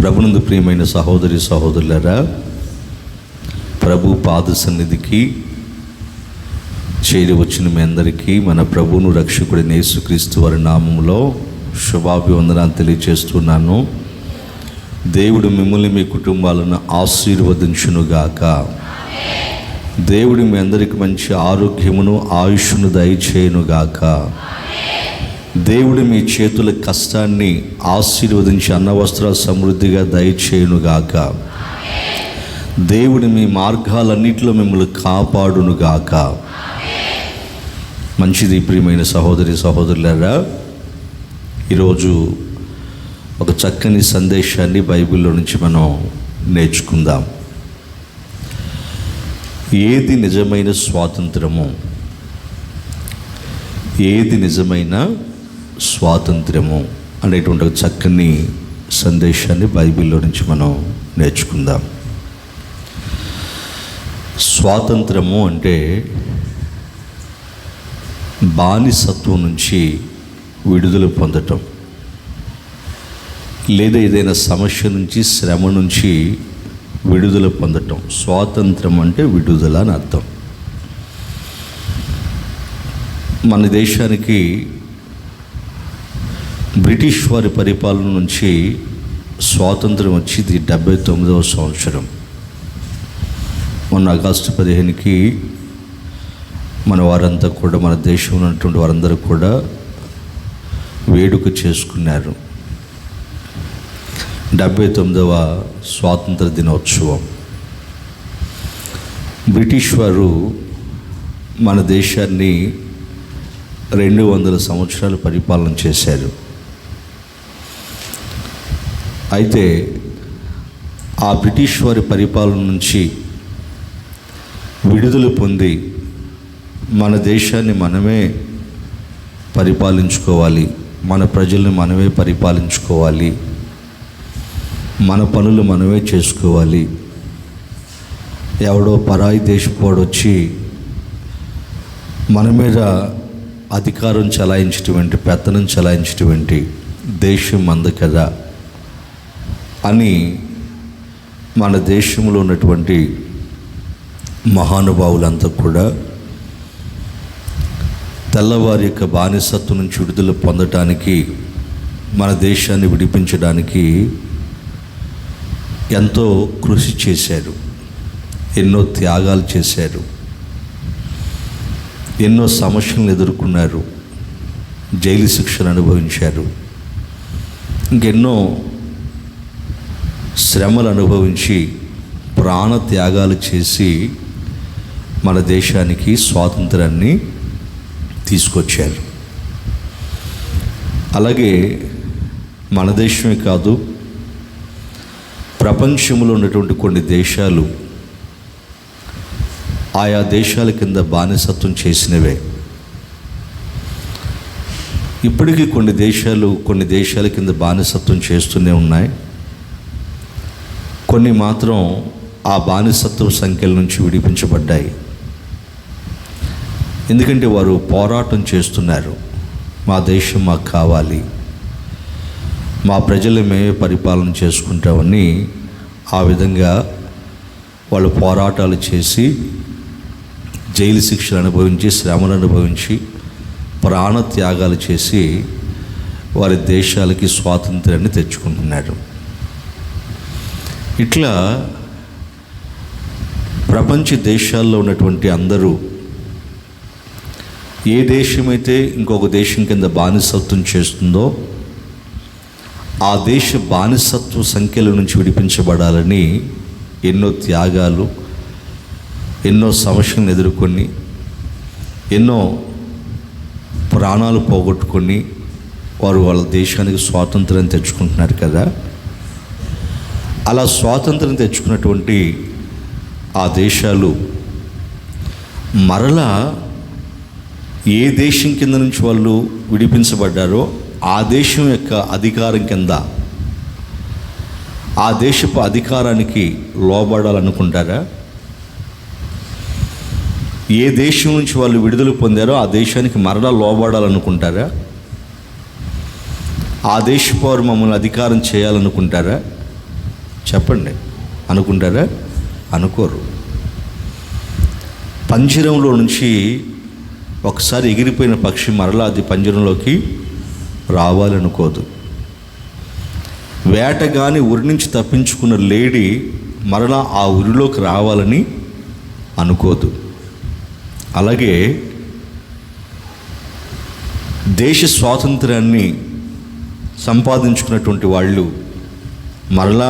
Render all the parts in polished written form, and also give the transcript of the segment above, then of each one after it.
ప్రభునందు ప్రియమైన సహోదరి సహోదరులారా, ప్రభు పాద సన్నిధికి చేరి వచ్చిన మీ అందరికీ మన ప్రభువును రక్షకుడైన యేసుక్రీస్తు వారి నామములో శుభాభివందనాలు తెలియజేస్తున్నాను. దేవుడు మిమ్మల్ని మీ కుటుంబాలను ఆశీర్వదించునుగాక. దేవుడు మీ అందరికి మంచి ఆరోగ్యమును ఆయుష్ను దయచేయునుగాక. దేవుడు మీ చేతుల కష్టాన్ని ఆశీర్వదించి అన్నవస్త్ర సమృద్ధిగా దయచేయునుగాక. దేవుడు మీ మార్గాలన్నిటిలో మిమ్మల్ని కాపాడునుగాక. మంచిది ప్రియమైన సహోదరి సహోదరులారా, ఈరోజు ఒక చక్కని సందేశాన్ని బైబిల్లో నుంచి మనం నేర్చుకుందాం. ఏది నిజమైన స్వాతంత్రము? ఏది నిజమైన స్వాతంత్రము అనేటువంటి ఒక చక్కని సందేశాన్ని బైబిల్లో నుంచి మనం నేర్చుకుందాం. స్వాతంత్రము అంటే బానిసత్వం నుంచి విడుదల పొందటం, లేదా ఏదైనా సమస్య నుంచి, శ్రమ నుంచి విడుదల పొందటం. స్వాతంత్రం అంటే విడుదల అని అర్థం. మన దేశానికి బ్రిటిష్ వారి పరిపాలన నుంచి స్వాతంత్రం వచ్చి 79వ సంవత్సరం. మొన్న ఆగస్టు 15కి మన వారంతా కూడా, మన దేశంలో ఉన్నటువంటి వారందరూ కూడా వేడుక చేసుకున్నారు. 79వ స్వాతంత్ర దినోత్సవం. బ్రిటిష్ వారు మన దేశాన్ని 200 సంవత్సరాలు పరిపాలన చేశారు. అయితే ఆ బ్రిటిష్ వారి పరిపాలన నుంచి విడుదల పొంది మన దేశాన్ని మనమే పరిపాలించుకోవాలి, మన ప్రజల్ని మనమే పరిపాలించుకోవాలి, మన పనులు మనమే చేసుకోవాలి. ఎవడో పరాయి దేశపోడు వచ్చి మన మీద అధికారం చలాయించేటువంటి, పెత్తనం చలాయించేటువంటి దేశం మంద కదా అని మన దేశంలో ఉన్నటువంటి మహానుభావులంతా కూడా తెల్లవారి యొక్క బానిసత్వం నుంచి విడుదల పొందటానికి, మన దేశాన్ని విడిపించడానికి ఎంతో కృషి చేశారు, ఎన్నో త్యాగాలు చేశారు, ఎన్నో సమస్యలను ఎదుర్కొన్నారు, జైలు శిక్షను అనుభవించారు, ఇంకెన్నో శ్రమలు అనుభవించి ప్రాణ త్యాగాలు చేసి మన దేశానికి స్వాతంత్రాన్ని తీసుకొచ్చారు. అలాగే మన దేశమే కాదు, ప్రపంచంలో ఉన్నటువంటి కొన్ని దేశాలు ఆయా దేశాల కింద బానిసత్వం చేసినవే. ఇప్పటికీ కొన్ని దేశాల కింద బానిసత్వం చేస్తూనే ఉన్నాయి. కొన్ని మాత్రం ఆ బానిసత్వ సంఖ్యల నుంచి విడిపించబడ్డాయి. ఎందుకంటే వారు పోరాటం చేస్తున్నారు, మా దేశం మాకు కావాలి, మా ప్రజలు మేమే పరిపాలన చేసుకుంటామని. ఆ విధంగా వాళ్ళు పోరాటాలు చేసి, జైలు శిక్షలు అనుభవించి, శ్రమలు అనుభవించి, ప్రాణ త్యాగాలు చేసి వారి దేశాలకి స్వాతంత్రాన్ని తెచ్చుకుంటున్నారు. ఇట్లా ప్రపంచ దేశాల్లో ఉన్నటువంటి అందరూ, ఏ దేశమైతే ఇంకొక దేశం కింద బానిసత్వం చేస్తుందో ఆ దేశ బానిసత్వ సంఖ్యల నుంచి విడిపించబడాలని ఎన్నో త్యాగాలు, ఎన్నో సమస్యలను ఎదుర్కొని, ఎన్నో ప్రాణాలు పోగొట్టుకొని వారు వాళ్ళ దేశానికి స్వాతంత్రం తెచ్చుకుంటున్నారు కదా. అలా స్వాతంత్రం తెచ్చుకున్నటువంటి ఆ దేశాలు మరలా ఏ దేశం కింద నుంచి వాళ్ళు విడిపించబడ్డారో ఆ దేశం యొక్క అధికారం కింద, ఆ దేశపు అధికారానికి లోబడాలనుకుంటారా? ఏ దేశం నుంచి వాళ్ళు విడుదల పొందారో ఆ దేశానికి మరలా లోబడాలనుకుంటారా? ఆ దేశపు వారు మమ్మల్ని అధికారం చేయాలనుకుంటారా? చెప్పండి, అనుకుంటారా? అనుకోరు. పంజరంలో నుంచి ఒకసారి ఎగిరిపోయిన పక్షి మరలా అది పంజరంలోకి రావాలనుకోదు. వేటగాని ఉరి నుంచి తప్పించుకున్న లేడీ మరలా ఆ ఉరిలోకి రావాలని అనుకోదు. అలాగే దేశ స్వాతంత్రాన్ని సంపాదించుకున్నటువంటి వాళ్ళు మరలా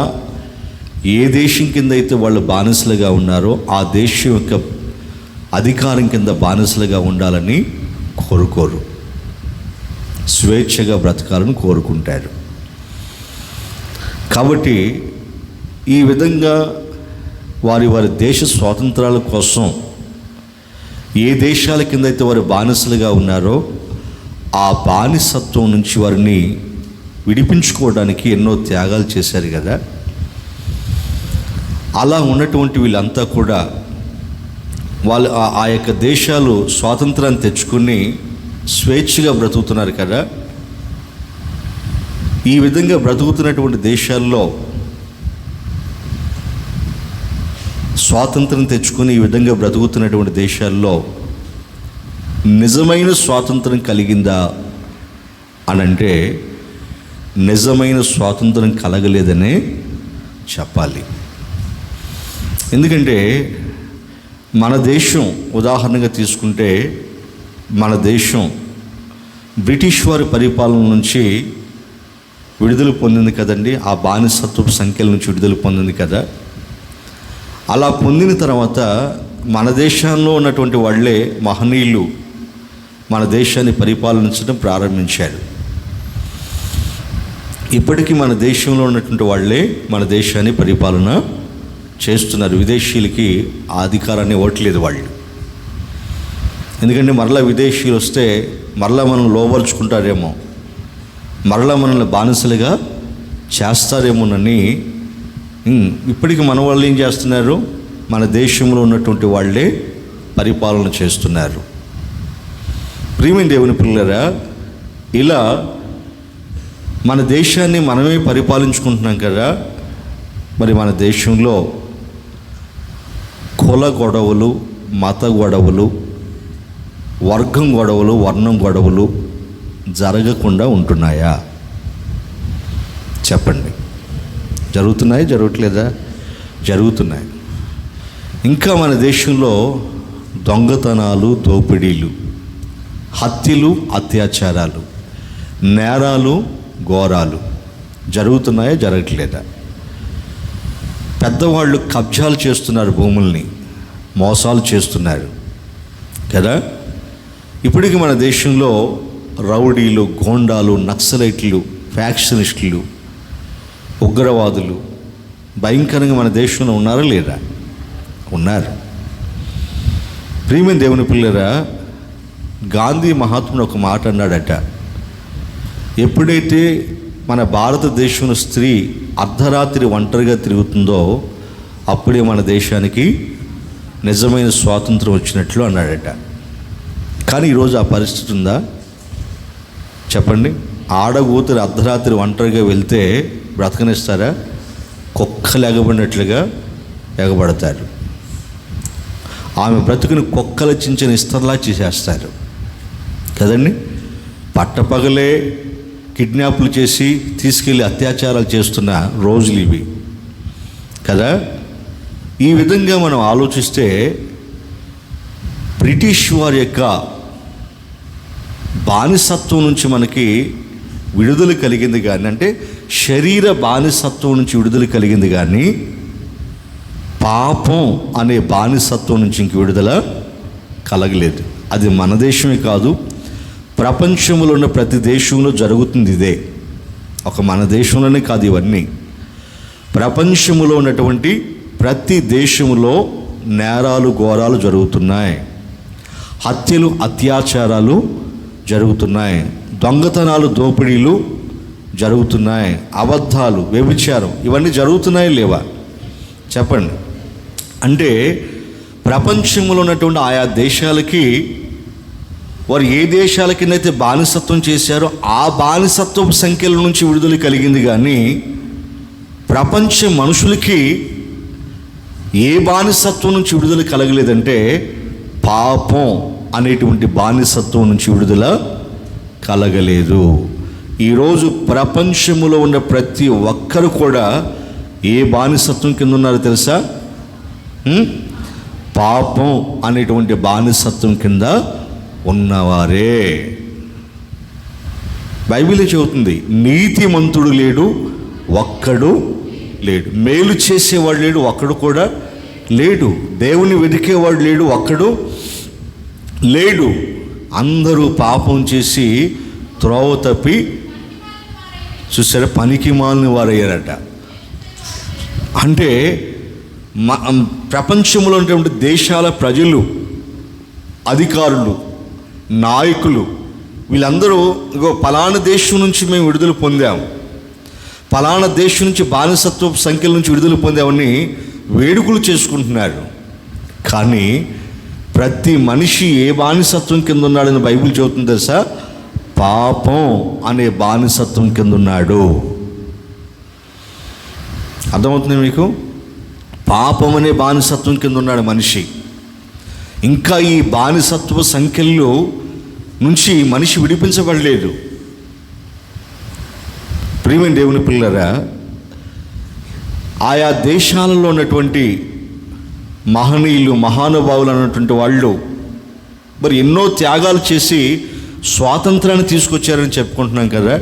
ఏ దేశం కింద అయితే వాళ్ళు బానిసలుగా ఉన్నారో ఆ దేశం యొక్క అధికారం కింద బానిసలుగా ఉండాలని కోరుకోరు. స్వేచ్ఛగా బ్రతకాలని కోరుకుంటారు. కాబట్టి ఈ విధంగా వారి దేశ స్వాతంత్రాల కోసం ఏ దేశాల కింద అయితే వారు బానిసలుగా ఉన్నారో ఆ బానిసత్వం నుంచి వారిని విడిపించుకోవడానికి ఎన్నో త్యాగాలు చేశారు కదా. అలా ఉన్నటువంటి వీళ్ళంతా కూడా వాళ్ళు ఆ యొక్క దేశాలు స్వాతంత్రాన్ని తెచ్చుకుని స్వేచ్ఛగా బ్రతుకుతున్నారు కదా. ఈ విధంగా బ్రతుకుతున్నటువంటి దేశాల్లో స్వాతంత్రం తెచ్చుకుని ఈ విధంగా బ్రతుకుతున్నటువంటి దేశాల్లో నిజమైన స్వాతంత్రం కలిగిందా అని అంటే నిజమైన స్వాతంత్రం కలగలేదనే చెప్పాలి. ఎందుకంటే మన దేశం ఉదాహరణగా తీసుకుంటే మన దేశం బ్రిటిష్ వారి పరిపాలన నుంచి విడుదల పొందింది కదండి. ఆ బానిసత్వపు సంఖ్యల నుంచి విడుదల పొందింది కదా. అలా పొందిన తర్వాత మన దేశంలో ఉన్నటువంటి వాళ్ళే మహనీయులు మన దేశాన్ని పరిపాలించడం ప్రారంభించారు. ఇప్పటికీ మన దేశంలో ఉన్నటువంటి వాళ్ళే మన దేశాన్ని పరిపాలన చేస్తున్నారు. విదేశీయులకి ఆ అధికారాన్ని ఇవ్వట్లేదు వాళ్ళు. ఎందుకంటే మరలా విదేశీయులు వస్తే మరలా మనం లోపరుచుకుంటారేమో, మరలా మనల్ని బానిసలుగా చేస్తారేమోనని ఇప్పటికి మన వాళ్ళు ఏం చేస్తున్నారు? మన దేశంలో ఉన్నటువంటి వాళ్ళే పరిపాలన చేస్తున్నారు. ప్రియమైన దేవుని పిల్లరా, ఇలా మన దేశాన్ని మనమే పరిపాలించుకుంటున్నాం కదా. మరి మన దేశంలో కుల గొడవలు, మత గొడవలు, వర్గం గొడవలు, వర్ణం గొడవలు జరగకుండా ఉంటున్నాయా? చెప్పండి. జరుగుతున్నాయి, జరగట్లేదా? జరుగుతున్నాయి. ఇంకా మన దేశంలో దొంగతనాలు, దోపిడీలు, హత్యలు, అత్యాచారాలు, నేరాలు, ఘోరాలు జరుగుతున్నాయా? జరగట్లేదా? పెద్దవాళ్ళు కబ్జాలు చేస్తున్నారు, భూముల్ని మోసాలు చేస్తున్నారు కదా. ఇప్పటికీ మన దేశంలో రౌడీలు, గోండాలు, నక్సలైట్లు, ఫ్యాక్షనిస్టులు, ఉగ్రవాదులు భయంకరంగా మన దేశంలో ఉన్నారా లేదా? ఉన్నారు. ప్రియమైన దేవుని పిల్లరా, గాంధీ మహాత్ముడు ఒక మాట అన్నాడట. ఎప్పుడైతే మన భారతదేశంలో స్త్రీ అర్ధరాత్రి ఒంటరిగా తిరుగుతుందో అప్పుడే మన దేశానికి నిజమైన స్వాతంత్రం వచ్చినట్లు అన్నాడట. కానీ ఈరోజు ఆ పరిస్థితి ఉందా? చెప్పండి. ఆడగూతురు అర్ధరాత్రి ఒంటరిగా వెళ్తే బ్రతకనిస్తారా? కుక్కలు ఎగబడినట్లుగా ఎగబడతారు. ఆమె బ్రతుకుని కుక్కలు చించిన ఇస్తర్లా చేసేస్తారు కదండి. పట్టపగలే కిడ్నాప్లు చేసి తీసుకెళ్ళి అత్యాచారాలు చేస్తున్న రోజులు ఇవి కదా. ఈ విధంగా మనం ఆలోచిస్తే బ్రిటిష్ వారి యొక్క బానిసత్వం నుంచి మనకి విడుదల కలిగింది కానీ, అంటే శరీర బానిసత్వం నుంచి విడుదల కలిగింది కానీ పాపం అనే బానిసత్వం నుంచి ఇంక విడుదల కలగలేదు. అది మన దేశమే కాదు, ప్రపంచంలో ఉన్న ప్రతి దేశంలో జరుగుతుంది ఇదే. ఒక మన దేశంలోనే కాదు, ఇవన్నీ ప్రపంచంలో ఉన్నటువంటి ప్రతి దేశంలో నేరాలు, ఘోరాలు జరుగుతున్నాయి. హత్యలు, అత్యాచారాలు జరుగుతున్నాయి. దొంగతనాలు, దోపిడీలు జరుగుతున్నాయి. అబద్ధాలు, వ్యభిచారం ఇవన్నీ జరుగుతున్నాయి లేవా? చెప్పండి. అంటే ప్రపంచంలో ఉన్నటువంటి ఆయా దేశాలకి వారు ఏ దేశాల కిందైతే బానిసత్వం చేశారో ఆ బానిసత్వపు సంఖ్యల నుంచి విడుదల కలిగింది కానీ ప్రపంచ మనుషులకి ఏ బానిసత్వం నుంచి విడుదల కలగలేదంటే పాపం అనేటువంటి బానిసత్వం నుంచి విడుదల కలగలేదు. ఈరోజు ప్రపంచంలో ఉన్న ప్రతి ఒక్కరు కూడా ఏ బానిసత్వం కింద ఉన్నారో తెలుసా? పాపం అనేటువంటి బానిసత్వం కింద ఉన్నవారే. బైబిలే చెబుతుంది, నీతిమంతుడు లేడు, ఒక్కడు లేడు. మేలు చేసేవాడు లేడు, ఒక్కడు కూడా లేడు. దేవుని వెతికేవాడు లేడు, ఒక్కడు లేడు. అందరూ పాపం చేసి త్రోవ తప్పి చూసారా పనికి మాలిన వారయ్యారట. అంటే ప్రపంచంలో ఉన్నటువంటి దేశాల ప్రజలు, అధికారులు, నాయకులు వీళ్ళందరూ ఇగో పలానా దేశం నుంచి మేము విడుదల పొందాం, పలానా దేశం నుంచి బానిసత్వ సంఖ్యల నుంచి విడుదల పొందామని వేడుకలు చేసుకుంటున్నారు. కానీ ప్రతి మనిషి ఏ బానిసత్వం కింద ఉన్నాడని బైబిల్ చెబుతుంది తెలుసా? పాపం అనే బానిసత్వం కింద ఉన్నాడు. అర్థమవుతుంది మీకు? పాపం అనే బానిసత్వం కింద ఉన్నాడు మనిషి. ఇంకా ఈ బానిసత్వ సంఖ్యల్లో నుంచి మనిషి విడిపించబడలేదు. ప్రియమైన దేవుని పిల్లరా, ఆయా దేశాలలో ఉన్నటువంటి మహనీయులు, మహానుభావులు అన్నటువంటి వాళ్ళు మరి ఎన్నో త్యాగాలు చేసి స్వాతంత్రాన్ని తీసుకొచ్చారని చెప్పుకుంటున్నాం కదా.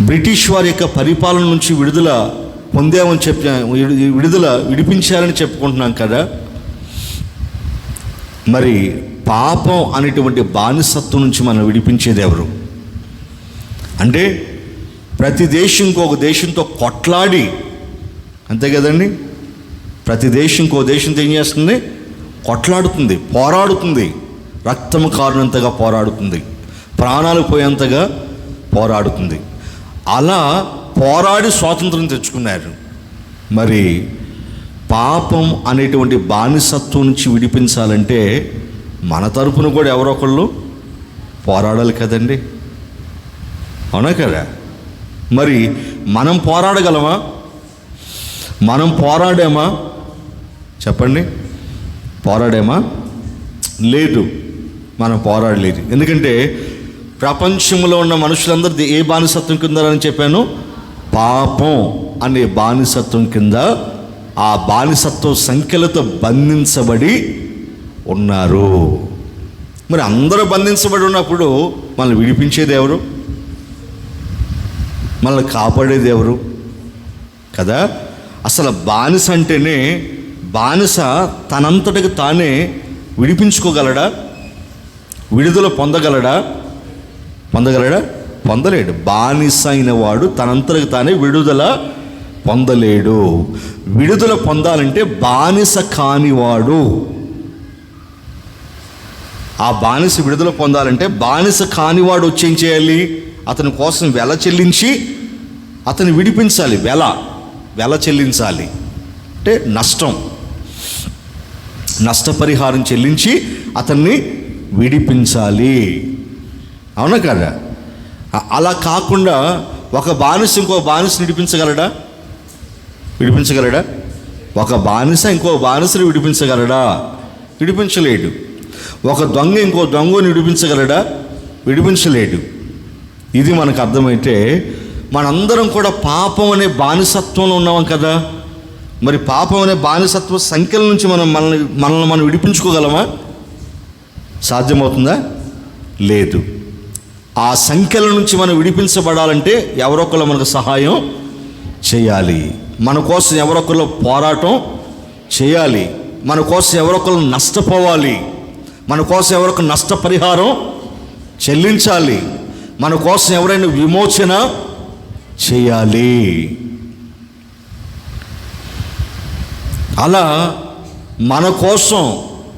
బ్రిటిష్ వారి యొక్క పరిపాలన నుంచి విడుదల పొందామని విడిపించారని చెప్పుకుంటున్నాం కదా. మరి పాపం అనేటువంటి బానిసత్వం నుంచి మనం విడిపించేది ఎవరు? అంటే ప్రతి దేశం ఇంకొక దేశంతో కొట్లాడి, అంతే కదండి, ప్రతి దేశం ఇంకో దేశంతో ఏం చేస్తుంది? కొట్లాడుతుంది, పోరాడుతుంది, రక్తము కారునంతగా పోరాడుతుంది, ప్రాణాలు పోయేంతగా పోరాడుతుంది. అలా పోరాడి స్వాతంత్రం తెచ్చుకున్నారు. మరి పాపం అనేటువంటి బానిసత్వం నుంచి విడిపించాలంటే మన తరపున కూడా ఎవరో ఒకళ్ళు పోరాడాలి కదండి, అవునా కదా? మరి మనం పోరాడగలమా? మనం పోరాడామా? చెప్పండి, పోరాడామా? లేదు, మనం పోరాడలేదు. ఎందుకంటే ప్రపంచంలో ఉన్న మనుషులందరూ ఏ బానిసత్వం కింద అని చెప్పాను? పాపం అనే బానిసత్వం కింద, ఆ బానిసత్వ సంఖ్యలతో బంధించబడి ఉన్నారు. మరి అందరూ బంధించబడి ఉన్నప్పుడు మనల్ని విడిపించేది ఎవరు? మనల్ని కాపాడేది ఎవరు? కదా. అసలు బానిస అంటేనే, బానిస తనంతటికి తానే విడిపించుకోగలడా? విడుదల పొందగలడా? పొందలేడు. బానిస అయిన వాడు తనంతటికి తానే విడుదల పొందలేడు. విడుదల పొందాలంటే బానిస కానివాడు, ఆ బానిస విడుదల పొందాలంటే బానిస కానివాడు వచ్చి ఏం చేయాలి? అతని కోసం వెల చెల్లించి అతన్ని విడిపించాలి. వెల చెల్లించాలి అంటే నష్టపరిహారం చెల్లించి అతన్ని విడిపించాలి, అవునా కదా? అలా కాకుండా ఒక బానిస ఇంకో బానిసని విడిపించగలడా? ఒక బానిస ఇంకో బానిసని విడిపించగలడా? విడిపించలేడు. ఒక దొంగ ఇంకో దొంగని విడిపించలేడు. ఇది మనకు అర్థమైతే మనందరం కూడా పాపం అనే బానిసత్వంలో ఉన్నాం కదా. మరి పాపం అనే బానిసత్వ సంఖ్యల నుంచి మనల్ని మనం విడిపించుకోగలమా? సాధ్యమవుతుందా? లేదు. ఆ సంఖ్యల నుంచి మనం విడిపించబడాలంటే ఎవరొకరు మనకు సహాయం చేయాలి, మన కోసం ఎవరొకరు పోరాటం చేయాలి, మన కోసం ఎవరొకరు నష్టపోవాలి, మన కోసం ఎవరొకరు నష్టపరిహారం చెల్లించాలి, మన కోసం ఎవరైనా విమోచన చేయాలి. అలా మన కోసం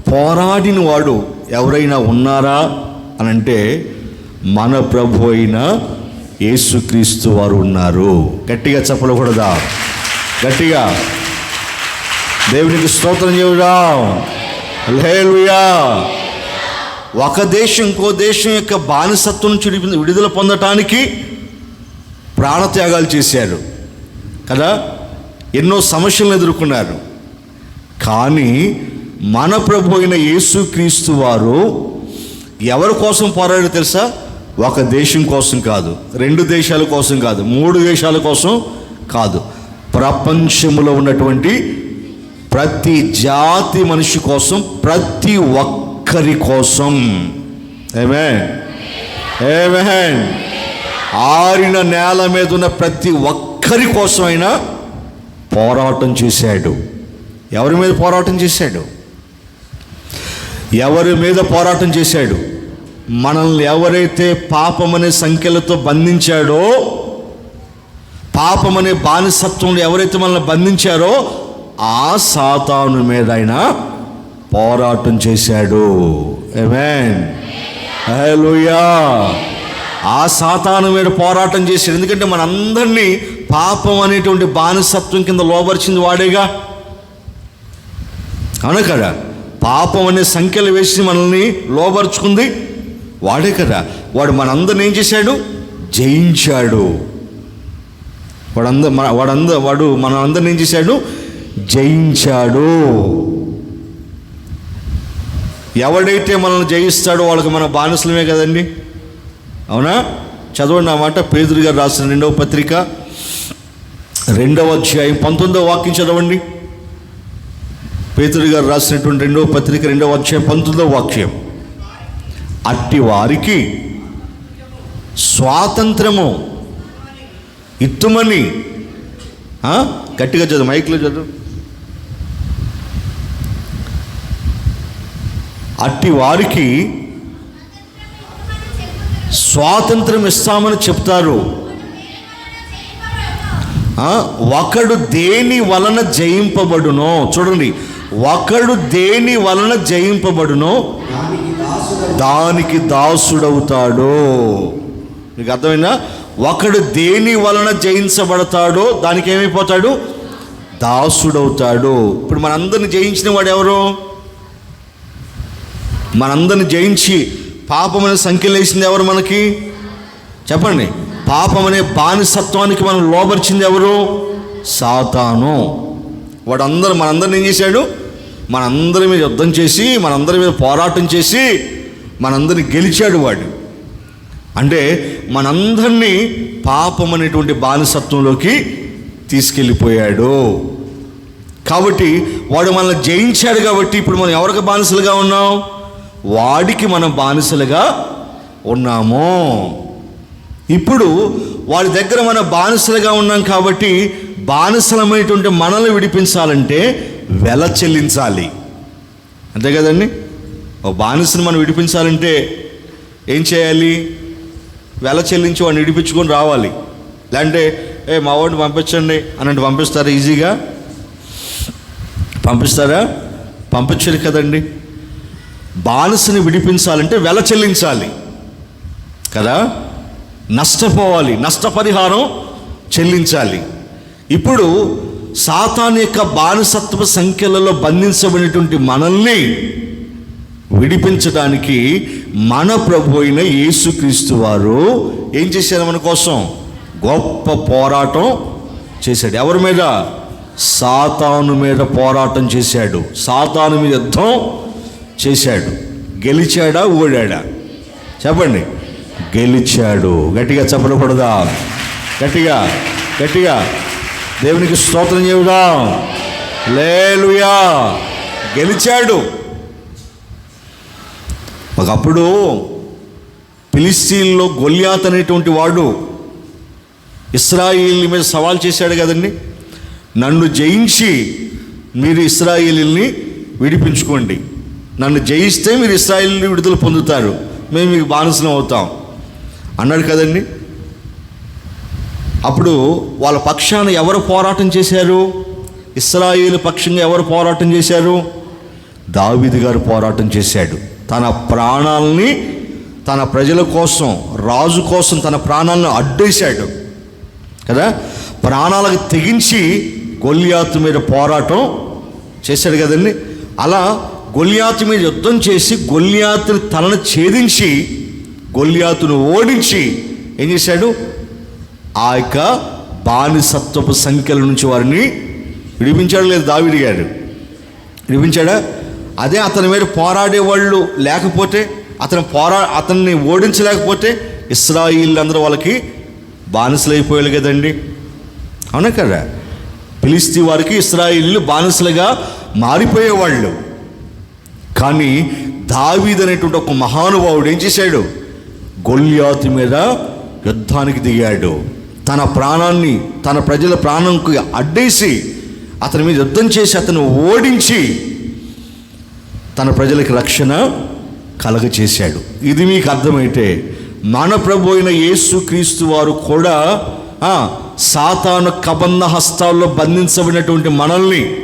పోరాడిన వాడు ఎవరైనా ఉన్నారా అని అంటే మన ప్రభు అయిన యేసుక్రీస్తు వారు ఉన్నారు. గట్టిగా చెప్పకూడదా? గట్టిగా దేవునికి స్తోత్రం చెబుదాం. హల్లెలూయా. ఒక దేశం ఇంకో దేశం యొక్క బానిసత్వం నుంచి విడుదల పొందటానికి ప్రాణత్యాగాలు చేశారు. కదా, ఎన్నో సమస్యలను ఎదుర్కొన్నారు. కానీ మన ప్రభు అయిన యేసుక్రీస్తు వారు ఎవరి కోసం పోరాడారు తెలుసా? ఒక దేశం కోసం కాదు, 2 దేశాల కోసం కాదు, 3 దేశాల కోసం కాదు, ప్రపంచంలో ఉన్నటువంటి ప్రతి జాతి మనిషి కోసం, ప్రతి ఒక్కరి కోసం. ఆమేన్, ఆమేన్. ఆరిన నేల మీద ఉన్న ప్రతి ఒక్కరి కోసం ఆయన పోరాటం చేశాడు. ఎవరి మీద పోరాటం చేశాడు? ఎవరి మీద పోరాటం చేశాడు? మనల్ని ఎవరైతే పాపమనే సంఖ్యలతో బంధించాడో, పాపమనే బానిసత్వంలో ఎవరైతే మనల్ని బంధించారో ఆ సాతాను మీద ఆయన పోరాటం చేశాడు. ఆమేన్, హల్లెలూయా. ఆ సాతాను మీద పోరాటం చేశాడు. ఎందుకంటే మనందరినీ పాపం అనేటువంటి బానిసత్వం కింద లోబరిచింది వాడేగా, అవునా కదా? పాపం అనే సంఖ్యలు వేసి మనల్ని లోబరుచుకుంది వాడే కదా. వాడు మనందరిని ఏం చేశాడు? జయించాడు. వాడు మనందరిని ఏం చేశాడు? జయించాడు. ఎవడైతే మనల్ని జయిస్తాడో వాళ్ళకి మన బానిసలమే కదండి, అవునా? చదవండి ఆ మాట. పేతురు గారు రాసిన 2వ పత్రిక 2వ అధ్యాయం 19వ వాక్యం చదవండి. పేతురు గారు రాసినటువంటి 2వ పత్రిక 2వ అధ్యాయం 19వ వాక్యం. అట్టి వారికి స్వాతంత్రము ఇత్తుమని, గట్టిగా చదువు, మైక్లో చదువు. అట్టి వారికి స్వాతంత్రం ఇస్తామని చెప్తారు. ఒకడు దేని వలన జయింపబడునో, చూడండి, ఒకడు దేని వలన జయింపబడునో దానికి దాసుడవుతాడు. మీకు అర్థమైందా? ఒకడు దేని వలన జయించబడతాడో దానికి ఏమైపోతాడు? దాసుడవుతాడు. ఇప్పుడు మనందరిని జయించిన వాడు ఎవరు? మనందరిని జయించి పాపమనే సంఖ్యలు వేసింది ఎవరు మనకి? చెప్పండి. పాపం అనే బానిసత్వానికి మనం లోబరిచింది ఎవరు? సాతాను. మనందరిని ఏం చేశాడు? మనందరి మీద యుద్ధం చేసి, మనందరి మీద పోరాటం చేసి మనందరిని గెలిచాడు వాడు. అంటే మనందరినీ పాపం అనేటువంటి బానిసత్వంలోకి తీసుకెళ్ళిపోయాడు. కాబట్టి వాడు మనల్ని జయించాడు. కాబట్టి ఇప్పుడు మనం ఎవరికి బానిసలుగా ఉన్నాం? వాడికి మనం బానిసలుగా ఉన్నాము. ఇప్పుడు వాడి దగ్గర మనం బానిసలుగా ఉన్నాం. కాబట్టి బానిసలమైనటువంటి మనల్ని విడిపించాలంటే వెల చెల్లించాలి, అంతే కదండి? ఓ బానిసను మనం విడిపించాలంటే ఏం చేయాలి? వెల చెల్లించి వాడిని విడిపించుకొని రావాలి. లేదంటే మా వాడిని పంపించండి అనంటే పంపిస్తారా? ఈజీగా పంపిస్తారా? పంపించరు కదండి. బానిసని విడిపించాలంటే వెల చెల్లించాలి కదా, నష్టపోవాలి, నష్టపరిహారం చెల్లించాలి. ఇప్పుడు సాతాను యొక్క బానిసత్వ సంఖ్యలలో బంధించబడినటువంటి మనల్ని విడిపించడానికి మన ప్రభు అయిన యేసుక్రీస్తు వారు ఏం చేశారు? మన కోసం గొప్ప పోరాటం చేశాడు. ఎవరి మీద? సాతాను మీద పోరాటం చేశాడు. సాతాను మీద యుద్ధం చేశాడు. గెలిచాడా? ఓడాడా? చెప్పండి. గెలిచాడు. గట్టిగా చెప్పకూడదా? గట్టిగా గట్టిగా దేవునికి స్తోత్రం చెబుదాం. హల్లెలూయా. గెలిచాడు. ఒకప్పుడు ఫిలిస్తీన్లో గొల్యాత్ అనేటువంటి వాడు ఇశ్రాయేలు మీద సవాల్ చేశాడు కదండి. నన్ను జయించి మీరు ఇశ్రాయేలుని విడిపించుకోండి, నన్ను జయిస్తే మీరు ఇశ్రాయేలుని విడుదల పొందుతారు, మేము మీకు బానిసలం అవుతాం అన్నాడు కదండి. అప్పుడు వాళ్ళ పక్షాన ఎవరు పోరాటం చేశారు? ఇశ్రాయేలు పక్షంగా ఎవరు పోరాటం చేశారు? దావీదు గారు పోరాటం చేశాడు. తన ప్రాణాలని తన ప్రజల కోసం, రాజు కోసం తన ప్రాణాలను అడ్డేశాడు కదా. ప్రాణాలకు తెగించి గొల్యాతు మీద పోరాటం చేశాడు కదండి. అలా గొల్యాతు మీద యుద్ధం చేసి గొల్యాతుని తలను ఛేదించి గొల్యాతును ఓడించి ఏం చేశాడు? ఆ యొక్క బానిసత్వపు సంఖ్యల నుంచి వారిని విడిపించాడు. లేదు దావీదు గారు విడిపించాడా? అదే అతని మీద పోరాడేవాళ్ళు లేకపోతే, అతన్ని ఓడించలేకపోతే ఇశ్రాయేలీయులందరూ వాళ్ళకి బానిసలైపోయారు కదండి. అవునా కదా? ఫిలిష్తీ వారికి ఇశ్రాయేలీయులు బానిసలుగా మారిపోయేవాళ్ళు. కానీ దావీదు అనేటువంటి ఒక మహానుభావుడు ఏం చేశాడు? గొల్యాతు మీద యుద్ధానికి దిగాడు. తన ప్రాణాన్ని, తన ప్రజల ప్రాణంకు అడ్డేసి అతని మీద యుద్ధం చేసి అతను ఓడించి తన ప్రజలకు రక్షణ కలగచేశాడు. ఇది మీకు అర్థమైతే మన ప్రభు అయిన యేసుక్రీస్తు వారు కూడా సాతాను కబంధ హస్తాల్లో బంధించబడినటువంటి మనల్ని,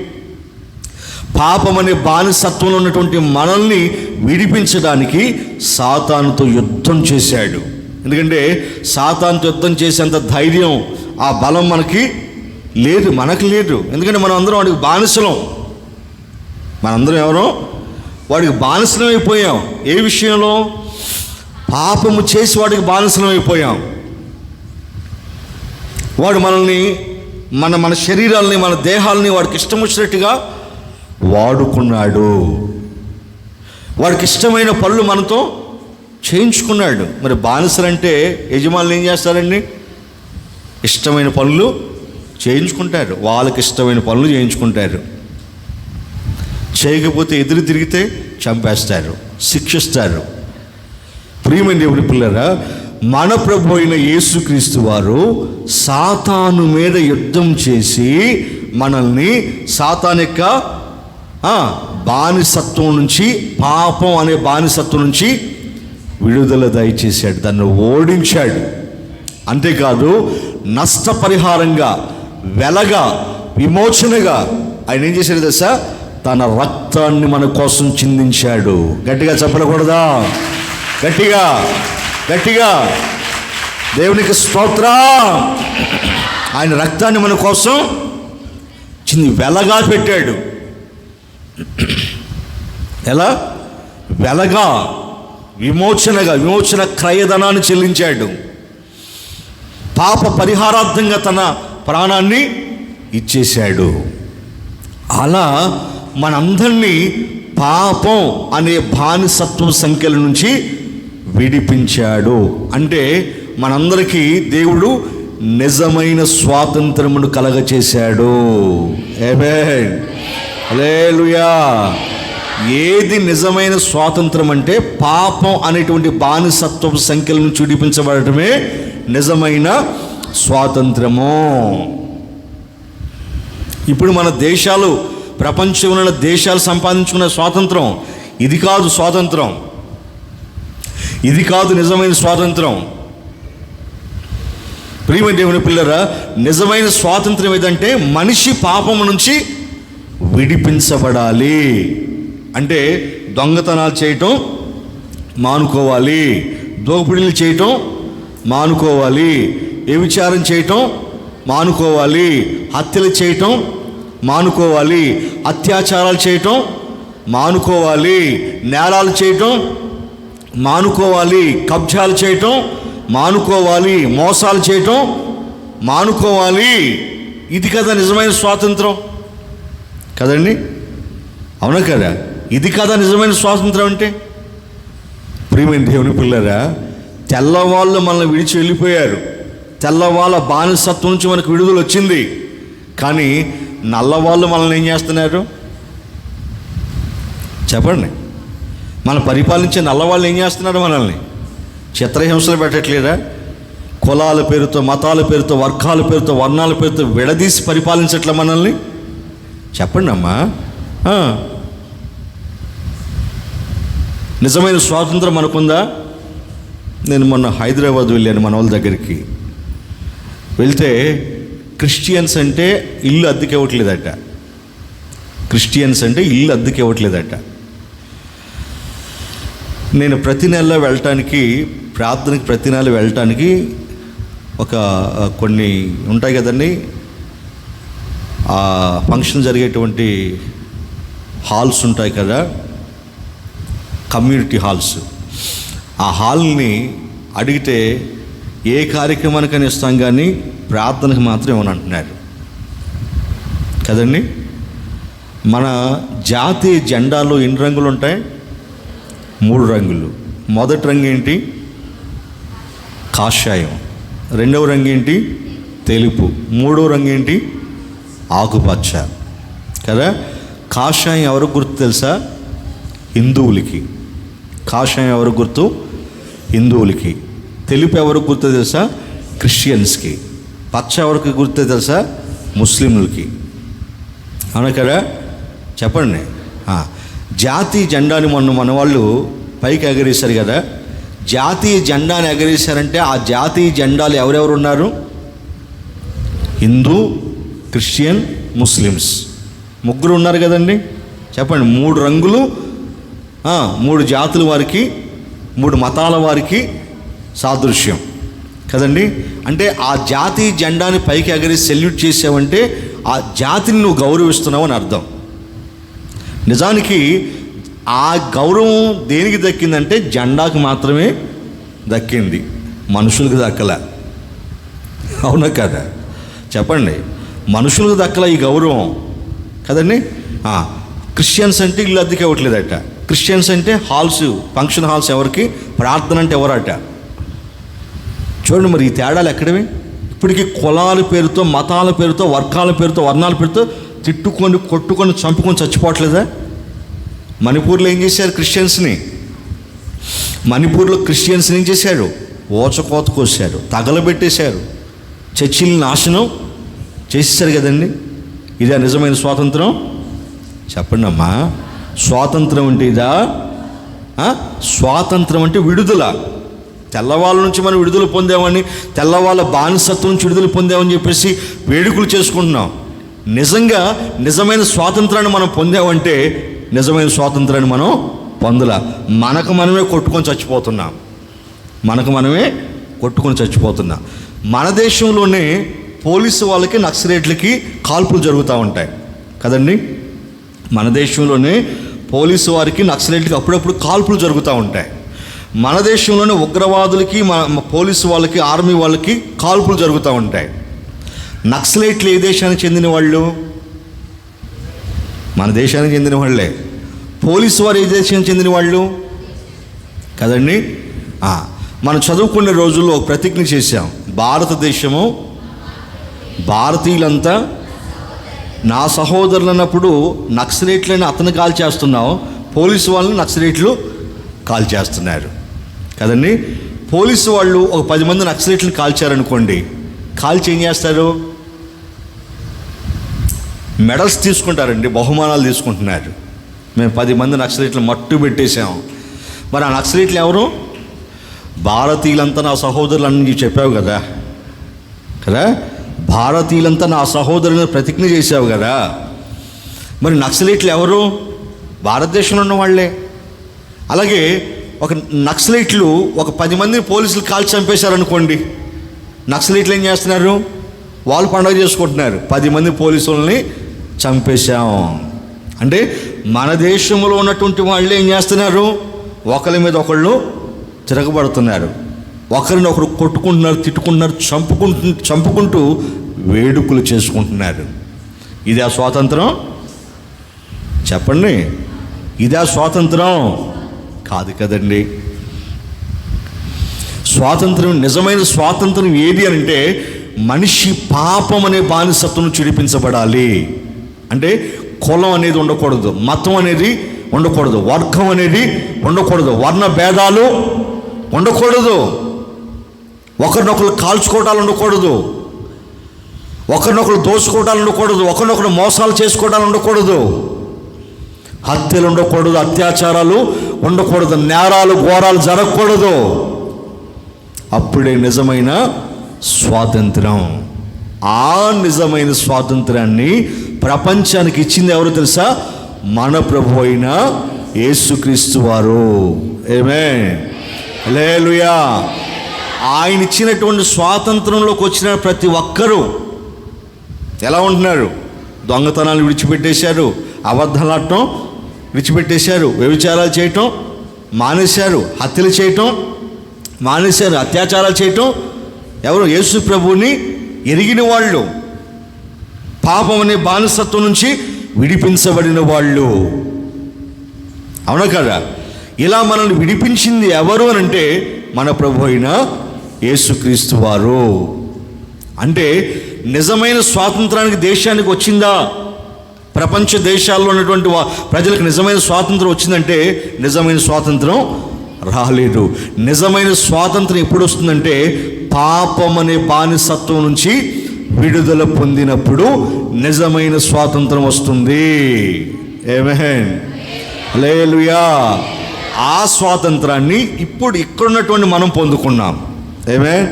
పాపమనే బానిసత్వంలో ఉన్నటువంటి మనల్ని విడిపించడానికి సాతానుతో యుద్ధం చేశాడు. ఎందుకంటే సాతానుతో యుద్ధం చేసేంత ధైర్యం, ఆ బలం మనకు లేదు. ఎందుకంటే మనం అందరం వాడికి బానిసలం. మనందరం ఎవరో వాడికి బానిసలం అయిపోయాం. ఏ విషయంలో? పాపము చేసి వాడికి బానిసలం అయిపోయాం. వాడు మనల్ని, మన శరీరాలని, మన దేహాలని వాడికి ఇష్టం వచ్చినట్టుగా వాడుకున్నాడు. వాడికి ఇష్టమైన పనులు మనతో చేయించుకున్నాడు. మరి బానిసలంటే యజమానులు ఏం చేస్తారండి? ఇష్టమైన పనులు చేయించుకుంటారు. వాళ్ళకి ఇష్టమైన పనులు చేయించుకుంటారు. చేయకపోతే ఎదురు తిరిగితే చంపేస్తారు, శిక్షిస్తారు. ప్రియమైన దేవుని పిల్లరా, మన ప్రభు అయిన యేసుక్రీస్తు వారు సాతాను మీద యుద్ధం చేసి మనల్ని సాతాను యొక్క బానిసత్వం నుంచి, పాపం అనే బానిసత్వం నుంచి విడుదల దయచేశాడు. దాన్ని ఓడించాడు. అంతేకాదు నష్టపరిహారంగా, వెలగా, విమోచనగా ఆయన ఏం చేశాడు తెలుసా? తన రక్తాన్ని మన కోసం చిందించాడు. గట్టిగా చెప్పకూడదా? గట్టిగా దేవునికి స్తోత్రం. ఆయన రక్తాన్ని మన కోసం వెలగా పెట్టాడు. ఎలా? వెలగా, విమోచన క్రయధనాన్ని చెల్లించాడు. పాప పరిహారార్థంగా తన ప్రాణాన్ని ఇచ్చేశాడు. అలా మనందరినీ పాపం అనే బానిసత్వం సంఖ్యల నుంచి విడిపించాడు. అంటే మనందరికీ దేవుడు నిజమైన స్వాతంత్రమును కలగచేశాడు. ఆమేన్, హల్లెలూయా. ఏది నిజమైన స్వాతంత్రం అంటే పాపం అనేటువంటి బానిసత్వపు సంఖ్యల నుంచి విడిపించబడటమే నిజమైన స్వాతంత్రము. ఇప్పుడు మన దేశాలు, ప్రపంచంలో దేశాలు సంపాదించుకున్న స్వాతంత్రం ఇది కాదు. స్వాతంత్రం ఇది కాదు నిజమైన స్వాతంత్రం. ప్రియమైన దేవుని పిల్లరా, నిజమైన స్వాతంత్రం ఏదంటే మనిషి పాపం నుంచి విడిపించబడాలి. అంటే దొంగతనాలు చేయటం మానుకోవాలి, దోపిడీలు చేయటం మానుకోవాలి, వ్యభిచారం చేయటం మానుకోవాలి, హత్యలు చేయటం మానుకోవాలి, అత్యాచారాలు చేయటం మానుకోవాలి, నేరాలు చేయటం మానుకోవాలి, కబ్జాలు చేయటం మానుకోవాలి, మోసాలు చేయటం మానుకోవాలి. ఇది కదా నిజమైన స్వాతంత్రం కదండి? అవునా కదా? ఇది కదా నిజమైన స్వాతంత్రం అంటే. ప్రియమైన దేవుని పిల్లరా, తెల్లవాళ్ళు మనల్ని విడిచి వెళ్ళిపోయారు. తెల్లవాళ్ళ బానిసత్వం నుంచి మనకు విడుదల వచ్చింది. కానీ నల్లవాళ్ళు మనల్ని ఏం చేస్తున్నారు చెప్పండి? మనం పరిపాలించే నల్లవాళ్ళు ఏం చేస్తున్నారు? మనల్ని చిత్రహింసలు పెట్టట్లేదా? కులాల పేరుతో, మతాల పేరుతో, వర్గాల పేరుతో, వర్ణాల పేరుతో విడదీసి పరిపాలించట్లే మనల్ని? చెప్పండి అమ్మా. నిజమైన స్వాతంత్రం మనకుందా? నేను మొన్న హైదరాబాద్ వెళ్ళాను మన వాళ్ళ దగ్గరికి. వెళ్తే క్రిస్టియన్స్ అంటే ఇల్లు అద్దెకి ఇవ్వట్లేదట. నేను ప్రతి నెల వెళ్ళటానికి, ప్రార్థనకి ప్రతి నెల వెళ్ళటానికి ఒక కొన్ని ఉంటాయి కదండి, ఆ ఫంక్షన్ జరిగేటువంటి హాల్స్ ఉంటాయి కదా, కమ్యూనిటీ హాల్స్. ఆ హాల్ని అడిగితే ఏ కార్యక్రమానికైనా ఇస్తాం కానీ ప్రార్థనకు మాత్రం ఇవ్వను అంటున్నారు కదండి. మన జాతీయ జెండాలో ఎన్ని రంగులు ఉంటాయి? 3 రంగులు. మొదటి రంగు ఏంటి? కాషాయం. రెండవ రంగు ఏంటి? తెలుపు. మూడవ రంగు ఏంటి? ఆకుపచ్చ కదా. కాషాయం ఎవరికి గుర్తు తెలుసా? హిందువులకి. కాషాయం ఎవరికి గుర్తు? హిందువులకి. తెలుపు ఎవరికి గుర్తు తెలుసా? క్రిస్టియన్స్కి. పచ్చ ఎవరికి గుర్తు తెలుసా? ముస్లింలకి. అవునా కదా? చెప్పండి. జాతీయ జెండాని మన వాళ్ళు పైకి ఎగరేశారు కదా. జాతీయ జెండాని ఎగరేశారంటే ఆ జాతీయ జెండాలు ఎవరెవరు ఉన్నారు? హిందూ, క్రిస్టియన్, ముస్లిమ్స్, 3 ఉన్నారు కదండి. చెప్పండి. 3 రంగులు, 3 జాతుల వారికి, 3 మతాల వారికి సాదృశ్యం కదండి. అంటే ఆ జాతీయ జెండాని పైకి ఎగరేసి సెల్యూట్ చేసావంటే ఆ జాతిని నువ్వు గౌరవిస్తున్నావు అని అర్థం. నిజానికి ఆ గౌరవం దేనికి దక్కిందంటే జెండాకు మాత్రమే దక్కింది, మనుషులకు దక్కలే. అవునా కదా? చెప్పండి. మనుషులకు దక్కల ఈ గౌరవం కదండి. క్రిస్టియన్స్ అంటే ఇల్లు అద్దెకి ఇవ్వట్లేదట. క్రిస్టియన్స్ అంటే హాల్స్, ఫంక్షన్ హాల్స్ ఎవరికి? ప్రార్థన అంటే ఎవరట? చూడండి మరి ఈ తేడాలు ఎక్కడవి? ఇప్పటికీ కులాల పేరుతో, మతాల పేరుతో, వర్గాల పేరుతో, వర్ణాల పేరుతో తిట్టుకొని, కొట్టుకొని, చంపుకొని చచ్చిపోవట్లేదా? మణిపూర్లో ఏం చేశారు క్రిస్టియన్స్ని? మణిపూర్లో క్రిస్టియన్స్ని ఏం చేశారు? ఓచకోత కోసారు, తగలబెట్టేశారు, చర్చిల్ని నాశనం చేసేసారు కదండి. ఇదే నిజమైన స్వాతంత్రం? చెప్పండి అమ్మా. స్వాతంత్రం అంటే ఇదా? స్వాతంత్రం అంటే విడుదల. తెల్లవాళ్ళ నుంచి మనం విడుదల పొందామని, తెల్లవాళ్ళ బానిసత్వం నుంచి విడుదల పొందామని చెప్పేసి వేడుకలు చేసుకుంటున్నాం. నిజంగా నిజమైన స్వాతంత్రాన్ని మనం పొందామంటే నిజమైన స్వాతంత్రాన్ని మనం పొందలా. మనకు మనమే కొట్టుకొని చచ్చిపోతున్నాం. మన దేశంలోనే పోలీసు వాళ్ళకి, నక్సలైట్లకి కాల్పులు జరుగుతూ ఉంటాయి కదండి. మన దేశంలోనే పోలీసు వారికి, నక్సలైట్లకి అప్పుడప్పుడు కాల్పులు జరుగుతూ ఉంటాయి. మన దేశంలోనే ఉగ్రవాదులకి, పోలీసు వాళ్ళకి, ఆర్మీ వాళ్ళకి కాల్పులు జరుగుతూ ఉంటాయి. నక్సలైట్లు ఏ దేశానికి చెందిన వాళ్ళు? మన దేశానికి చెందిన వాళ్ళే. పోలీసు వారు ఏ దేశానికి చెందిన వాళ్ళు కదండి. మనం చదువుకునే రోజుల్లో ఒక ప్రతిజ్ఞ చేశాం. భారతదేశము, భారతీయులంతా నా సహోదరులు అన్నప్పుడు నక్సలైట్లని అతను కాల్ చేస్తున్నావు, పోలీసు వాళ్ళని నక్సలైట్లు కాల్ చేస్తున్నారు కదండి. పోలీసు వాళ్ళు ఒక 10 మంది నక్సలైట్లను కాల్చారనుకోండి, కాల్చి ఏం చేస్తారు? మెడల్స్ తీసుకుంటారండి, బహుమానాలు తీసుకుంటున్నారు. మేము 10 మంది నక్సలైట్లు మట్టు పెట్టేశాం. మరి ఆ నక్సలైట్లు ఎవరు? భారతీయులంతా నా సహోదరులు అని చెప్పావు కదా. భారతీయులంతా నా సహోదరులను ప్రతిజ్ఞ చేశావు కదా. మరి నక్సలైట్లు ఎవరు? భారతదేశంలో ఉన్న వాళ్ళే. అలాగే ఒక నక్సలైట్లు ఒక 10 మంది పోలీసులు కాల్చి చంపేశారనుకోండి, నక్సలైట్లు ఏం చేస్తున్నారు? వాళ్ళు పండుగ చేసుకుంటున్నారు. 10 మంది పోలీసులని చంపేశాం అంటే మన దేశంలో ఉన్నటువంటి వాళ్ళు ఏం చేస్తున్నారు? ఒకరి మీద ఒకళ్ళు తిరగబడుతున్నారు, ఒకరిని ఒకరు కొట్టుకుంటున్నారు, తిట్టుకుంటున్నారు, చంపుకుంటూ వేడుకలు చేసుకుంటున్నారు. ఇదే స్వాతంత్రం? చెప్పండి. ఇదే స్వాతంత్రం? కాదు కదండి. స్వాతంత్రం, నిజమైన స్వాతంత్రం ఏది అంటే మనిషి పాపం అనే బానిసత్వం చిడిపించబడాలి. అంటే కులం అనేది ఉండకూడదు, మతం అనేది ఉండకూడదు, వర్గం అనేది ఉండకూడదు, వర్ణ భేదాలు ఉండకూడదు, ఒకరినొకరు కాల్చుకోవటాలు ఉండకూడదు, ఒకరినొకరు దోచుకోవటాలు ఉండకూడదు, ఒకరినొకరు మోసాలు చేసుకోవటాలు ఉండకూడదు, హత్యలు ఉండకూడదు, అత్యాచారాలు ఉండకూడదు, నేరాలు ఘోరాలు జరగకూడదు. అప్పుడే నిజమైన స్వాతంత్రం. ఆ నిజమైన స్వాతంత్రాన్ని ప్రపంచానికి ఇచ్చింది ఎవరు తెలుసా? మన ప్రభు అయిన యేసుక్రీస్తు వారు. ఆమేన్, హల్లెలూయా. ఆయన ఇచ్చినటువంటి స్వాతంత్రంలోకి వచ్చిన ప్రతి ఒక్కరూ ఎలా ఉంటున్నారు? దొంగతనాలు విడిచిపెట్టేశారు, అబద్ధాలాడటం విడిచిపెట్టేశారు, వ్యభిచారాలు చేయటం మానేశారు, హత్యలు చేయటం మానేశారు, అత్యాచారాలు చేయటం. ఎవరు? యేసు ప్రభువుని ఎరిగిన వాళ్ళు, పాపం అనే బానిసత్వం నుంచి విడిపించబడిన వాళ్ళు. అవునా కదా? ఇలా మనల్ని విడిపించింది ఎవరు అని అంటే మన ప్రభు అయిన యేసుక్రీస్తు వారు. అంటే నిజమైన స్వాతంత్రానికి దేశానికి వచ్చిందా? ప్రపంచ దేశాల్లో ఉన్నటువంటి ప్రజలకు నిజమైన స్వాతంత్రం వచ్చిందంటే నిజమైన స్వాతంత్రం రాలేదు. నిజమైన స్వాతంత్రం ఎప్పుడు వస్తుందంటే పాపం అనే బానిసత్వం నుంచి విడుదల పొందినప్పుడు నిజమైన స్వాతంత్రం వస్తుంది. ఆమేన్, హల్లెలూయా. ఆ స్వాతంత్రాన్ని ఇప్పుడు ఇక్కడున్నటువంటి మనం పొందుకున్నాం. ఆమేన్,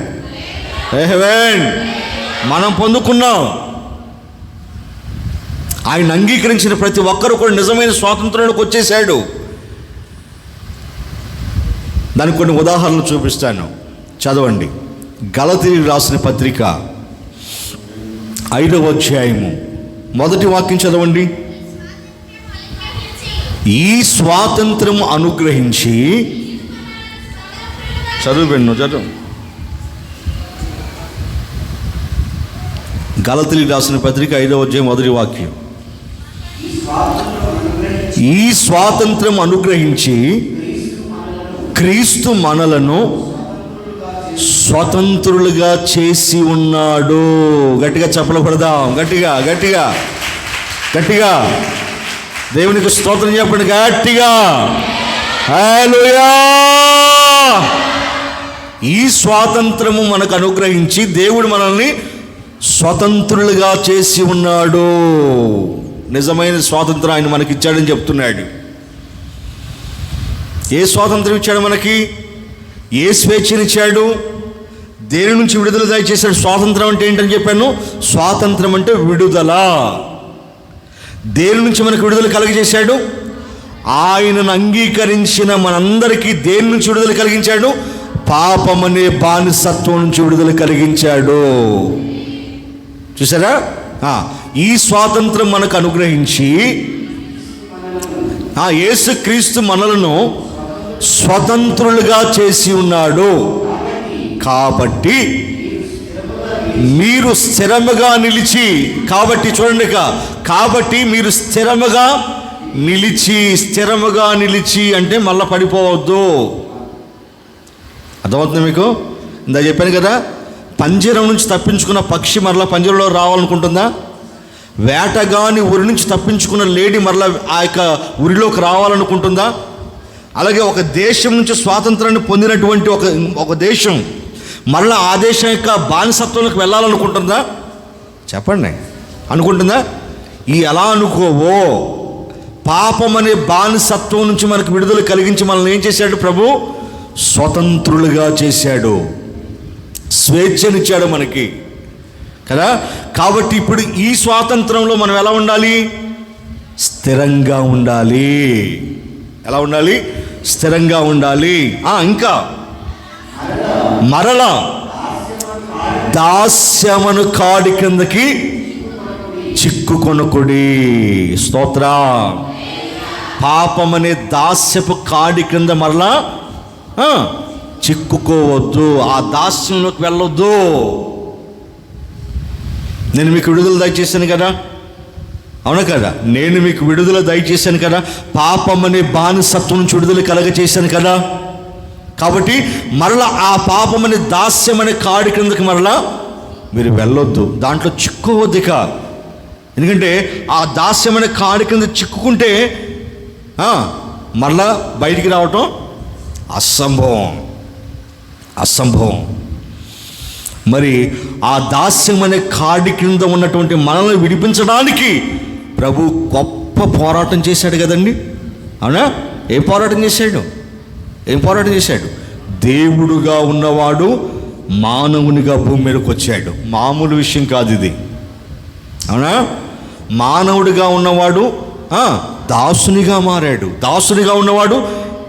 ఆమేన్. మనం పొందుకున్నాం. ఆయన అంగీకరించిన ప్రతి ఒక్కరు కూడా నిజమైన స్వాతంత్రంలోకి వచ్చేసాడు. దానికి కొన్ని ఉదాహరణలు చూపిస్తాను, చదవండి. గలతీయులకు రాసిన పత్రిక 5వ అధ్యాయము 1వ వాక్యం చదవండి. ఈ స్వాతంత్రం అనుగ్రహించి, చదువు. గలతీయులకు రాసిన పత్రిక 5వ అధ్యాయం 1వ వాక్యం. ఈ స్వాతంత్రం అనుగ్రహించి క్రీస్తు మనలను స్వతంత్రులుగా చేసి ఉన్నాడు. గట్టిగా చప్పలు కొడదాం, గట్టిగా గట్టిగా గట్టిగా దేవునికి స్తోత్రం చెప్పండి, గట్టిగా. హల్లెలూయా. ఈ స్వాతంత్రము మనకు అనుగ్రహించి దేవుడు మనల్ని స్వతంత్రులుగా చేసి ఉన్నాడు. నిజమైన స్వాతంత్రం ఆయన మనకి ఇచ్చాడని చెప్తున్నాడు. ఏ స్వాతంత్రం ఇచ్చాడు మనకి? ఏ స్వేచ్ఛనిచ్చాడు? దేని నుంచి విడుదల దయచేశాడు? స్వాతంత్రం అంటే ఏంటని చెప్పాను. స్వాతంత్రం అంటే విడుదల. దేని నుంచి మనకు విడుదల కలిగజేశాడు? ఆయనను అంగీకరించిన మనందరికీ దేని నుంచి విడుదల కలిగించాడు? పాపం అనే బానిసత్వం నుంచి విడుదల కలిగించాడు. చూసారా? ఈ స్వాతంత్రం మనకు అనుగ్రహించి యేసుక్రీస్తు మనలను స్వతంత్రులుగా చేసి ఉన్నాడు. కాబట్టి మీరు స్థిరముగా నిలిచి, కాబట్టి చూడండి, కాబట్టి మీరు స్థిరముగా నిలిచి అంటే మళ్ళీ పడిపోవద్దు. అర్థమవుతుంది మీకు? ఇందా చెప్పాను కదా, పంజరం నుంచి తప్పించుకున్న పక్షి మరలా పంజరంలో రావాలనుకుంటుందా? వేటగాని ఉరి నుంచి తప్పించుకున్న లేడీ మరలా ఆ యొక్క ఉరిలోకి రావాలనుకుంటుందా? అలాగే ఒక దేశం నుంచి స్వాతంత్రాన్ని పొందినటువంటి ఒక దేశం మరలా ఆ దేశం యొక్క బానిసత్వంలోకి వెళ్ళాలనుకుంటుందా? చెప్పండి, అనుకుంటుందా? ఎలా అనుకోవో, పాపం అనే బానిసత్వం నుంచి మనకు విడుదల కలిగించి మనల్ని ఏం చేశాడు ప్రభు? స్వతంత్రులుగా చేశాడు, స్వేచ్ఛనిచ్చాడు మనకి కదా. కాబట్టి ఇప్పుడు ఈ స్వాతంత్రంలో మనం ఎలా ఉండాలి? స్థిరంగా ఉండాలి. ఎలా ఉండాలి? స్థిరంగా ఉండాలి. ఇంకా మరలా దాస్యమను కాడి కిందకి చిక్కుకొనకుడి. స్తోత్ర. పాపమనే దాస్యపు కాడి కింద మరలా చిక్కుకోవద్దు, ఆ దాస్యంలోకి వెళ్ళొద్దు. నేను మీకు విడుదల దయచేశాను కదా, అవునా కదా? నేను మీకు విడుదల దయచేశాను కదా, పాపం అనే బానిసత్వం నుంచి విడుదల కలగచేశాను కదా. కాబట్టి మరలా ఆ పాపం అనే దాస్యం అనే కాడి క్రిందకి మరలా మీరు వెళ్ళొద్దు, దాంట్లో చిక్కువద్దిక. ఎందుకంటే ఆ దాస్యం అనే కాడి కింద చిక్కుకుంటే మరలా బయటికి రావటం అసంభవం. మరి ఆ దాస్యం అనే కాడి కింద ఉన్నటువంటి మనల్ని విడిపించడానికి ప్రభు గొప్ప పోరాటం చేశాడు కదండి, అవునా? ఏం పోరాటం చేశాడు? దేవుడుగా ఉన్నవాడు మానవునిగా భూమి మీదకి వచ్చాడు. మామూలు విషయం కాదు ఇది, అవునా? మానవుడిగా ఉన్నవాడు దాసునిగా మారాడు, దాసునిగా ఉన్నవాడు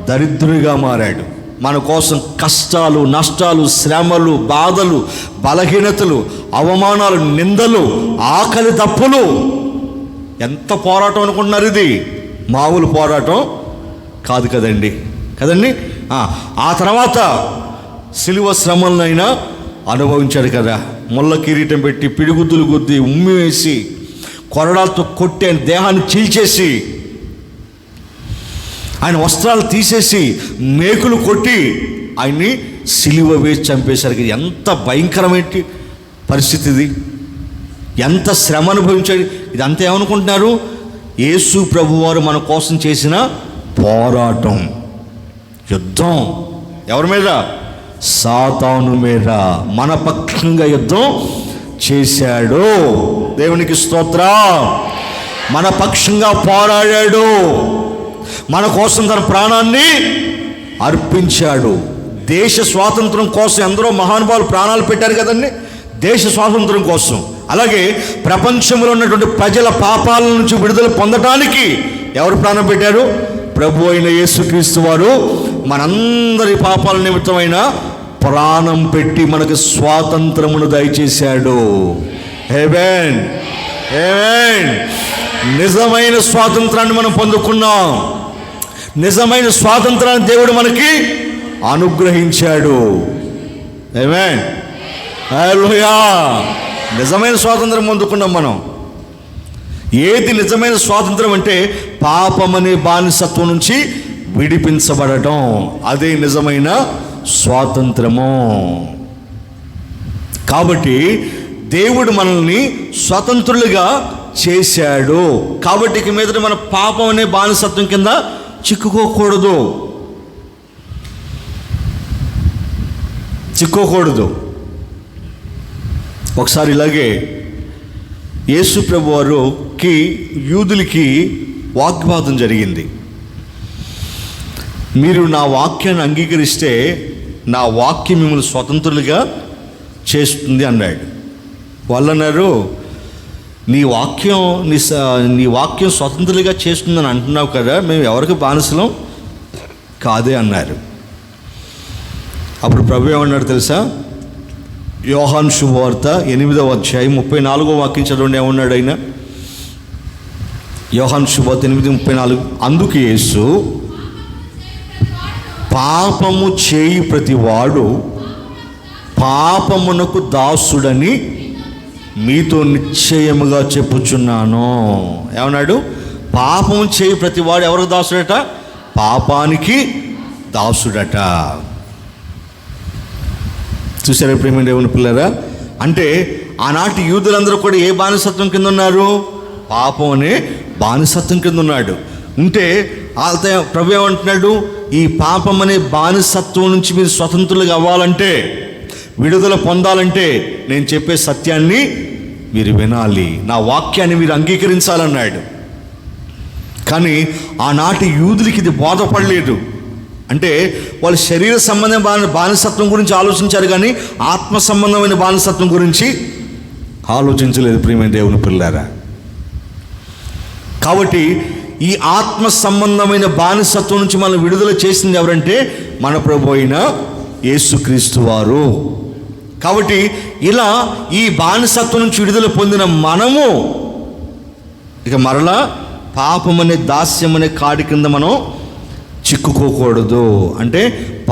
దరిద్రునిగా మారాడు. మన కోసం కష్టాలు, నష్టాలు, శ్రమలు, బాధలు, బలహీనతలు, అవమానాలు, నిందలు, ఆకలి దప్పులు. ఎంత పోరాటం అనుకుంటున్నారు? ఇది మామూలు పోరాటం కాదు కదండి. ఆ తర్వాత సిలువ శ్రమలనైనా అనుభవించాడు కదా. ముళ్ళ కిరీటం పెట్టి పిడిగుద్దులు గుద్ది ఉమ్మి వేసి కొరడాలతో కొట్టి ఆయన దేహాన్ని చీల్చేసి ఆయన వస్త్రాలు తీసేసి మేకులు కొట్టి ఆయన్ని సిలువ వేసి చంపేసరికి ఎంత భయంకరమైన పరిస్థితి ఇది, ఎంత శ్రమ అనుభవించాడు. ఇదంతా ఏమనుకుంటున్నారు? యేసు ప్రభువారు మన కోసం చేసిన పోరాటం, యుద్ధం. ఎవరి మీద? సాతాను మీద మన పక్షంగా యుద్ధం చేశాడు. దేవునికి స్తోత్రం. మన పక్షంగా పోరాడాడు, మన కోసం తన ప్రాణాన్ని అర్పించాడు. దేశ స్వాతంత్రం కోసం ఎందరో మహానుభావులు ప్రాణాలు పెట్టారు కదండి, దేశ స్వాతంత్రం కోసం. అలాగే ప్రపంచంలో ఉన్నటువంటి ప్రజల పాపాల నుంచి విడుదల పొందడానికి ఎవరు ప్రాణం పెట్టారు? ప్రభు అయిన యేసుక్రీస్తు వారు మనందరి పాపాల నిమిత్తమైన ప్రాణం పెట్టి మనకు స్వాతంత్రమును దయచేశాడు. ఆమేన్, ఆమేన్. నిజమైన స్వాతంత్రాన్ని మనం పొందుకున్నాం. నిజమైన స్వాతంత్రాన్ని దేవుడు మనకి అనుగ్రహించాడు. ఆమేన్, హల్లెలూయా. నిజమైన స్వాతంత్రం పొందుకున్నాం మనం. ఏది నిజమైన స్వాతంత్రం అంటే పాపమనే బానిసత్వం నుంచి విడిపించబడటం, అదే నిజమైన స్వాతంత్రము. కాబట్టి దేవుడు మనల్ని స్వతంత్రులుగా చేశాడు. కాబట్టి ఇక మీదట మన పాపం అనే బానిసత్వం కింద చిక్కుకోకూడదు. ఒకసారి ఇలాగే యేసు ప్రభు వారికి యూదులకి వాగ్వాదం జరిగింది. మీరు నా వాక్యాన్ని అంగీకరిస్తే నా వాక్యం మిమ్మల్ని స్వతంత్రులుగా చేస్తుంది అన్నాడు. వాళ్ళు అన్నారు, నీ వాక్యం స్వతంత్రులుగా చేస్తుందని అంటున్నావు కదా, మేము ఎవరికి బానిసలం కాదే అన్నారు. అప్పుడు ప్రభు ఏమన్నాడు తెలుసా? యోహాను శుభవార్త 8వ అధ్యాయం 34వ వాక్యం చదవండి. ఏమన్నాడు ఆయన? యోహాను శుభవార్త 8:34. అందుకు యేసు, పాపము చేయి ప్రతివాడు పాపమునకు దాసుడని మీతో నిశ్చయముగా చెప్పుచున్నాను. ఏమన్నాడు? పాపము చేయి ప్రతివాడు ఎవరికి దాసుడట? పాపానికి దాసుడట. చూసారా ప్రేమ దేవుని పిల్లరా? అంటే ఆనాటి యూదులందరూ కూడా ఏ బానిసత్వం కింద ఉన్నారు? పాపం అనే బానిసత్వం కింద ఉన్నాడు. ఉంటే ప్రభు ఏమంటున్నాడు? ఈ పాపం అనే బానిసత్వం నుంచి మీరు స్వతంత్రులుగా అవ్వాలంటే, విడుదల పొందాలంటే నేను చెప్పే సత్యాన్ని మీరు వినాలి, నా వాక్యాన్ని మీరు అంగీకరించాలన్నాడు. కానీ ఆనాటి యూదులకి ఇది బోధపడలేదు. అంటే వాళ్ళు శరీర సంబంధమైన బానిసత్వం గురించి ఆలోచించారు, కానీ ఆత్మ సంబంధమైన బానిసత్వం గురించి ఆలోచించలేదు ప్రియమైన దేవుని పిల్లారా. కాబట్టి ఈ ఆత్మ సంబంధమైన బానిసత్వం నుంచి మనం విడుదల చేసింది ఎవరంటే మన ప్రభు అయిన యేసుక్రీస్తు వారు. కాబట్టి ఇలా ఈ బానిసత్వం నుంచి విడుదల పొందిన మనము ఇక మరలా పాపం అనే దాస్యం అనే కాడి కింద మనం చిక్కుకోకూడదు. అంటే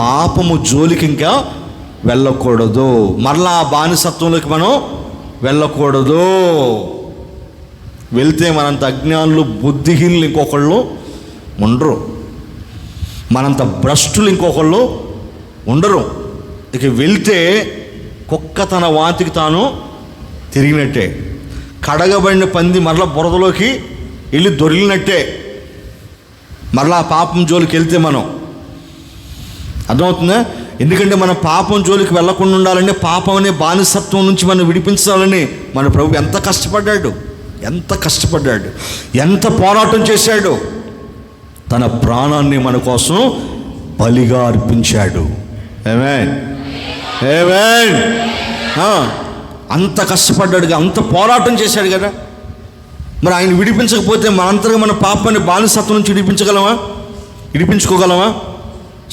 పాపము జోలికి ఇంకా వెళ్ళకూడదు, మరలా ఆ బానిసత్వంలోకి మనం వెళ్ళకూడదు. వెళ్తే మనంత అజ్ఞానులు బుద్ధిహీనులు ఇంకొకళ్ళు ఉండరు, మనంత భ్రష్టులు ఇంకొకళ్ళు ఉండరు. ఇక వెళ్తే కుక్క తన వాంతికి తాను తిరిగినట్టే, కడగబడిన పంది మరలా బురదలోకి వెళ్ళి దొరికినట్టే. మరలా పాపం జోలికి వెళ్తే మనం, అర్థమవుతుందా? ఎందుకంటే మన పాపం జోలికి వెళ్ళకుండా ఉండాలంటే పాపం అనే బానిసత్వం నుంచి మనం విడిపించాలని మన ప్రభు ఎంత కష్టపడ్డాడు, ఎంత పోరాటం చేశాడు. తన ప్రాణాన్ని మన కోసం బలిగా అర్పించాడు. ఆమేన్, ఆమేన్. అంత కష్టపడ్డాడుగా, అంత పోరాటం చేశాడు కదా. మరి ఆయన విడిపించకపోతే మనంతగా మన పాపాన్ని బానిసత్వం నుంచి విడిపించుకోగలమా?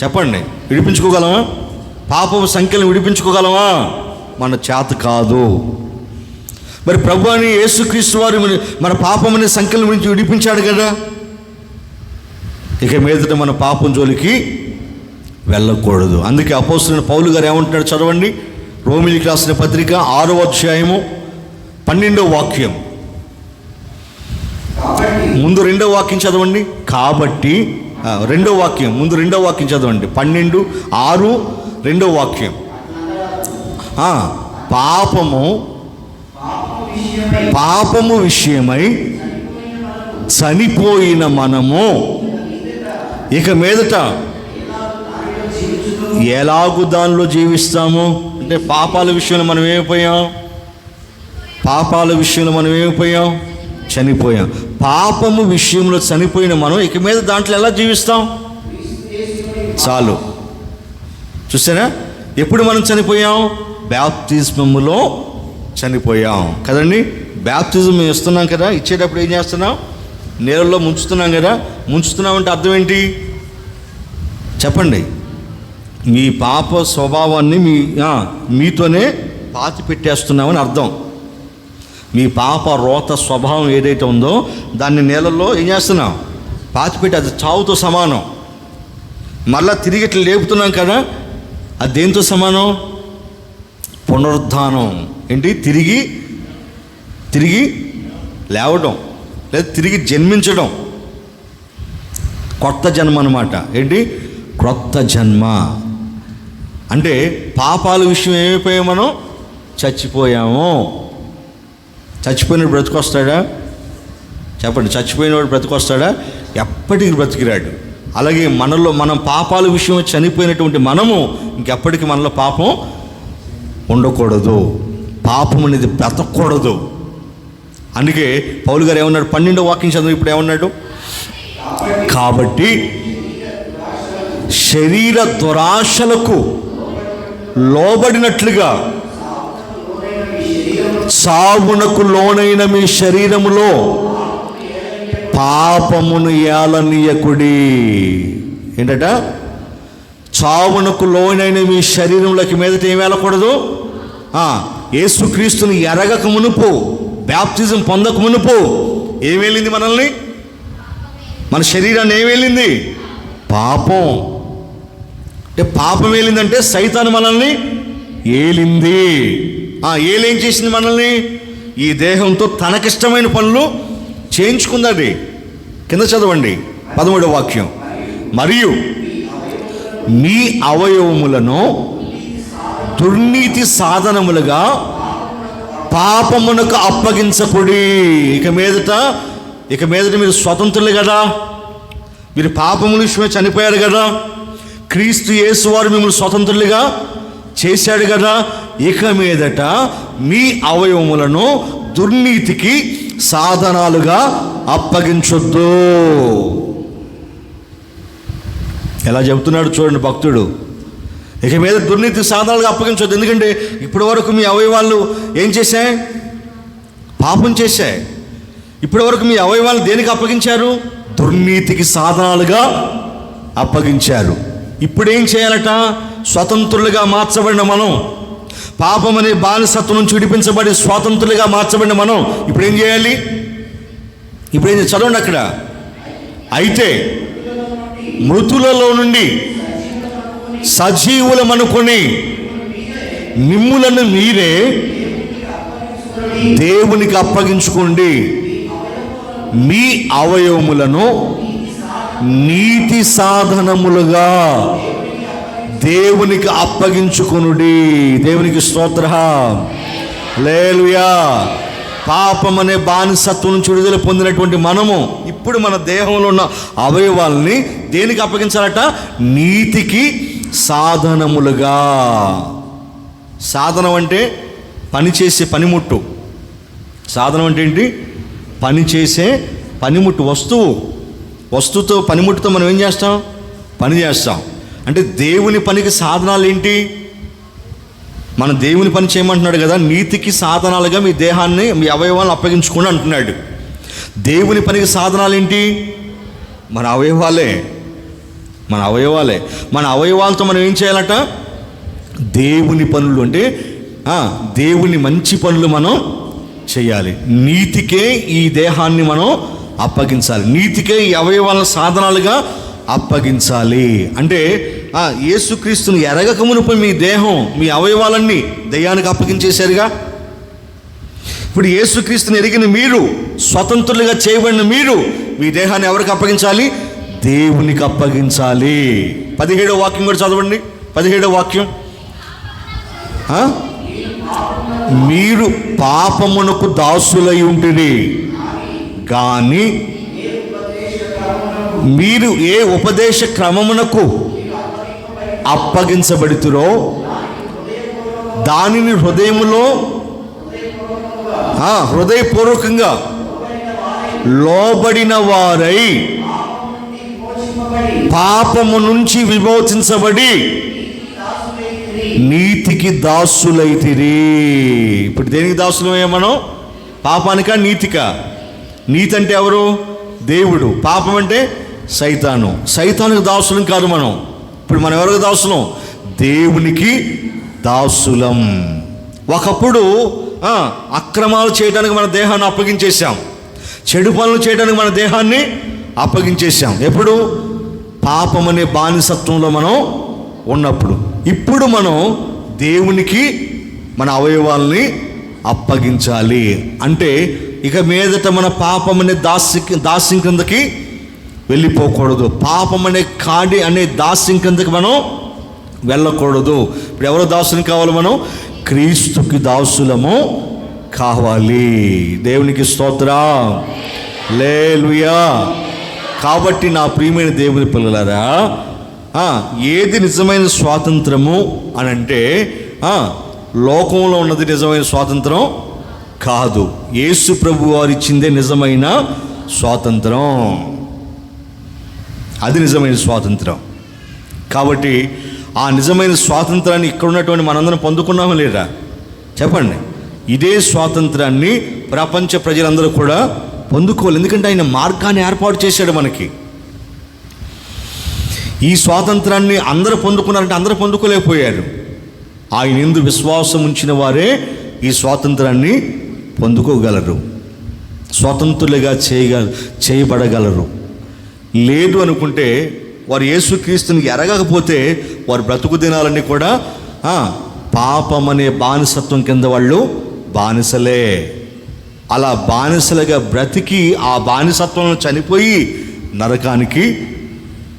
చెప్పండి, విడిపించుకోగలమా? పాపం సంఖ్యలను విడిపించుకోగలమా? మన చేత కాదు. మరి ప్రభు అని యేసుక్రీస్తు వారు మన పాపం అనే సంఖ్యల నుంచి విడిపించాడు కదా. ఇక మీదట మన పాపం జోలికి వెళ్ళకూడదు. అందుకే అపోస్తలుడైన పౌలు గారు ఏమంటున్నాడు చదవండి. రోమిలికి రాసిన పత్రిక 6వ అధ్యాయము 12వ వాక్యం. ముందు 2వ వాక్యం చదవండి. కాబట్టి 2వ వాక్యం, ముందు 2వ వాక్యం చదవండి. 12:6 2వ వాక్యం. పాపము విషయమై చనిపోయిన మనము ఇక మీదట ఎలాగూ దానిలో జీవిస్తాము. అంటే పాపాల విషయంలో మనం ఏమైపోయాం? పాపాల విషయంలో మనం ఏమైపోయాం? చనిపోయాం. పాపము విషయంలో చనిపోయిన మనం ఇక మీద దాంట్లో ఎలా జీవిస్తాం? చాలు. చూసారా, ఎప్పుడు మనం చనిపోయాం? బ్యాప్తిజములో చనిపోయాం కదండి. బ్యాప్తిజం మేము ఇస్తున్నాం కదా, ఇచ్చేటప్పుడు ఏం చేస్తున్నాం? నీళ్ళల్లో ముంచుతున్నాం కదా. ముంచుతున్నామంటే అర్థం ఏంటి చెప్పండి? మీ పాప స్వభావాన్ని మీతోనే పాతి పెట్టేస్తున్నామని అర్థం. మీ పాప రోత స్వభావం ఏదైతే ఉందో దాన్ని నీళ్ళల్లో ఏం చేస్తున్నాం? పాతిపెట్టి, అది చావుతో సమానం. మళ్ళా తిరిగి ఇట్లా లేపుతున్నాం కదా, అది దేంతో సమానం? పునరుద్ధానం. ఏంటి? తిరిగి లేవడం, లేదా తిరిగి జన్మించడం. కొత్త జన్మ అన్నమాట. ఏంటి? క్రొత్త జన్మ. అంటే పాపాల విషయం ఏమైపోయాం మనం? చచ్చిపోయాము. చచ్చిపోయినప్పుడు బ్రతికొస్తాడా? చెప్పండి, చచ్చిపోయినవాడు బ్రతికొస్తాడా? ఎప్పటికీ బ్రతికిరాడు. అలాగే మనలో, మనం పాపాల విషయం చనిపోయినటువంటి మనము ఇంకెప్పటికీ మనలో పాపం ఉండకూడదు. పాపం అనేది బ్రతకూడదు. అందుకే పౌలు గారు ఏమన్నాడు? 12వ వాక్యం చదువు. ఇప్పుడు ఏమన్నాడు? కాబట్టి శరీర దురాశలకు లోబడినట్లుగా సావునకు లోనైన మీ శరీరములో పాపమును ఏలనీయకుడి. ఏంటట? చావునకు లోనైన మీ శరీరంలోకి మీదట ఏం వెళ్ళకూడదు? యేసుక్రీస్తుని ఎరగక మునుపు, బ్యాప్తిజం పొందక మునుపు ఏం వెళ్ళింది మనల్ని? మన శరీరాన్ని ఏం వెళ్ళింది? పాపం. అంటే పాపం వెళ్ళిందంటే సైతాను మనల్ని ఏలింది. ఏలేం చేసింది మనల్ని? ఈ దేహంతో తనకిష్టమైన పనులు చేయించుకుంది. కింద చదవండి 13వ వాక్యం. మరియు మీ అవయవములను దుర్నీతి సాధనములుగా పాపమునకు అప్పగించకుడి. ఇక మీదట మీరు స్వతంత్రులు కదా. మీరు పాపముల విషయమే చనిపోయారు కదా. క్రీస్తు యేసు వారు మిమ్మల్ని స్వతంత్రులుగా చేశాడు కదా. ఇక మీదట మీ అవయవములను దుర్నీతికి సాధనాలుగా అప్పగించొద్దు. ఎలా చెబుతున్నాడు చూడండి భక్తుడు. ఇక మీద దుర్నీతి సాధనాలుగా అప్పగించొద్దు. ఎందుకంటే ఇప్పటి వరకు మీ అవయవాలు ఏం చేశాయి? పాపం చేశాయి. ఇప్పటి వరకు మీ అవయవాలు దేనికి అప్పగించారు? దుర్నీతికి సాధనాలుగా అప్పగించారు. ఇప్పుడు ఏం చేయాలట? స్వతంత్రులుగా మార్చబడిన మనం, పాపం అనే బానిసత్వం నుంచి విడిపించబడి స్వాతంత్రులుగా మార్చబడిన మనం ఇప్పుడు ఏం చేయాలి? ఇప్పుడు ఏం చదవండి అక్కడ. అయితే మృతులలో నుండి సజీవులమనుకొని మిమ్ములను మీరే దేవునికి అప్పగించుకోండి. మీ అవయవములను నీతి సాధనములుగా దేవునికి అప్పగించుకొనుడి. దేవునికి స్తోత్రం. హల్లెలూయా. పాపం అనే బానిసత్వం నుంచి విడుదల పొందినటువంటి మనము ఇప్పుడు మన దేహంలో ఉన్న అవయవాల్ని దేనికి అప్పగించాలట? నీతికి సాధనములుగా. సాధనం అంటే పనిచేసే పనిముట్టు. సాధనం అంటే ఏంటి? పనిచేసే పనిముట్టు. వస్తువుతో పనిముట్టుతో మనం ఏం చేస్తాం? పని చేస్తాం. అంటే దేవుని పనికి సాధనాలు ఏంటి? మన దేవుని పని చేయమంటున్నాడు కదా. నీతికి సాధనాలుగా మీ దేహాన్ని, మీ అవయవాలను అప్పగించుకోండి అంటున్నాడు. దేవుని పనికి సాధనాలు ఏంటి? మన అవయవాలే. మన అవయవాలతో మనం ఏం చేయాలట? దేవుని పనులు. అంటే దేవుని మంచి పనులు మనం చేయాలి. నీతికే ఈ దేహాన్ని మనం అప్పగించాలి. నీతికే ఈ అవయవాల సాధనాలుగా అప్పగించాలి. అంటే యేసుక్రీస్తుని ఎరగక మునుపు మీ దేహం, మీ అవయవాలన్నీ దెయ్యానికి అప్పగించేశారుగా. ఇప్పుడు యేసుక్రీస్తుని ఎరిగిన మీరు, స్వతంత్రులుగా చేయబడిన మీరు, మీ దేహాన్ని ఎవరికి అప్పగించాలి? దేవునికి అప్పగించాలి. 17వ వాక్యం కూడా చదవండి. 17వ వాక్యం, మీరు పాపమునకు దాసులై ఉంటిరి కానీ మీరు ఏ ఉపదేశ క్రమమునకు అప్పగించబడుతురో దానిని హృదయపూర్వకంగా లోబడిన వారై పాపము నుంచి విమోచించబడి నీతికి దాసులైతిరి. ఇప్పుడు దేనికి దాసులమే మనం? పాపానికా నీతికా? నీతి అంటే ఎవరు? దేవుడు. పాపం అంటే సైతాను. సైతానికి దాసులం కాదు మనం. ఇప్పుడు మనం ఎవరికి దాసులం? దేవునికి దాసులం. ఒకప్పుడు అక్రమాలు చేయడానికి మన దేహాన్ని అప్పగించేశాం, చెడు పనులు చేయడానికి మన దేహాన్ని అప్పగించేశాం. ఎప్పుడు? పాపం అనే బానిసత్వంలో మనం ఉన్నప్పుడు. ఇప్పుడు మనం దేవునికి మన అవయవాల్ని అప్పగించాలి. అంటే ఇక మీదట మన పాపం అనే దాస్యం కిందకి వెళ్ళిపోకూడదు. పాపం అనే కాడి అనే దాస్యం కిందకి మనం వెళ్ళకూడదు. ఇప్పుడు ఎవరు దాసుని కావాలి? మనం క్రీస్తుకి దాసులము కావాలి. దేవునికి స్తోత్రం, హల్లెలూయా. కాబట్టి నా ప్రియమైన దేవుని పిల్లలారా, ఏది నిజమైన స్వాతంత్రము అని అంటే లోకంలో ఉన్నది నిజమైన స్వాతంత్రం కాదు. యేసు ప్రభు వారు ఇచ్చిందే నిజమైన స్వాతంత్రం. అది నిజమైన స్వాతంత్రం. కాబట్టి ఆ నిజమైన స్వాతంత్రాన్ని ఇక్కడ ఉన్నటువంటి మనందరం పొందుకున్నామా లేదా? చెప్పండి. ఇదే స్వాతంత్రాన్ని ప్రపంచ ప్రజలందరూ కూడా పొందుకోవాలి. ఎందుకంటే ఆయన మార్గాన్ని ఏర్పాటు చేశాడు మనకి. ఈ స్వాతంత్రాన్ని అందరూ పొందుకున్నారంటే అందరూ పొందుకోలేకపోయారు. ఆయన యందు విశ్వాసం ఉంచిన వారే ఈ స్వాతంత్రాన్ని పొందుకోగలరు, స్వతంత్రులుగా చేయబడగలరు. లేదు అనుకుంటే వారు యేసుక్రీస్తుని ఎరగకపోతే వారు బ్రతుకు దినాలన్నీ కూడా పాపం అనే బానిసత్వం కింద వాళ్ళు బానిసలే. అలా బానిసలుగా బ్రతికి ఆ బానిసత్వంలో చనిపోయి నరకానికి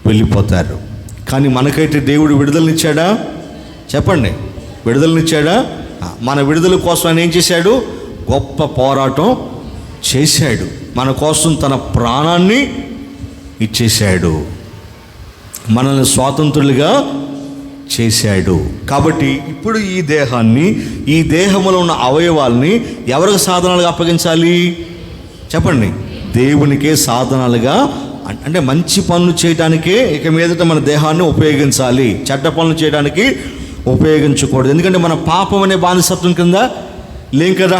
వెళ్ళిపోతారు. కానీ మనకైతే దేవుడు విడుదలనిచ్చాడా? చెప్పండి, విడుదలనిచ్చాడా? మన విడుదల కోసం ఆయన ఏం చేశాడు? గొప్ప పోరాటం చేశాడు. మన కోసం తన ప్రాణాన్ని ఇచ్చేశాడు, మనల్ని స్వాతంత్రులుగా చేశాడు. కాబట్టి ఇప్పుడు ఈ దేహాన్ని, ఈ దేహంలో ఉన్న అవయవాల్ని ఎవరికి సాధనాలుగా అప్పగించాలి? చెప్పండి. దేవునికే సాధనాలుగా. అంటే మంచి పనులు చేయడానికే ఇక మీదట మన దేహాన్ని ఉపయోగించాలి, చెడ్డ పనులు చేయడానికి ఉపయోగించకూడదు. ఎందుకంటే మన పాపం అనే బానిసత్వం కింద లేం కదా,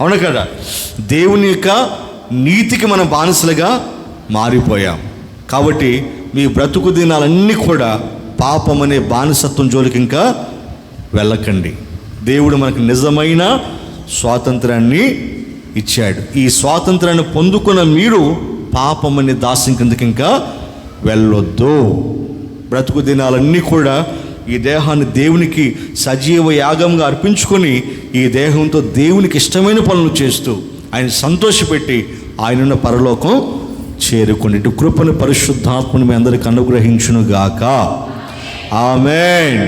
అవును కదా? దేవుని యొక్క నీతికి మనం బానిసలుగా మారిపోయాం. కాబట్టి మీ బ్రతుకు దినాలన్నీ కూడా పాపం అనే బానిసత్వం జోలికి ఇంకా వెళ్ళకండి. దేవుడు మనకు నిజమైన స్వాతంత్రాన్ని ఇచ్చాడు. ఈ స్వాతంత్రాన్ని పొందుకున్న మీరు పాపం అనే దాస్యం కిందకి ఇంకా వెళ్ళొద్దు. బ్రతుకు దినాలన్నీ కూడా ఈ దేహాన్ని దేవునికి సజీవ యాగంగా అర్పించుకొని ఈ దేహంతో దేవునికి ఇష్టమైన పనులు చేస్తూ ఆయన సంతోషపెట్టి ఆయనున్న పరలోకం చేరుకుని కృపను పరిశుద్ధాత్మని మీ అందరికి అనుగ్రహించునుగాక. ఆమేన్.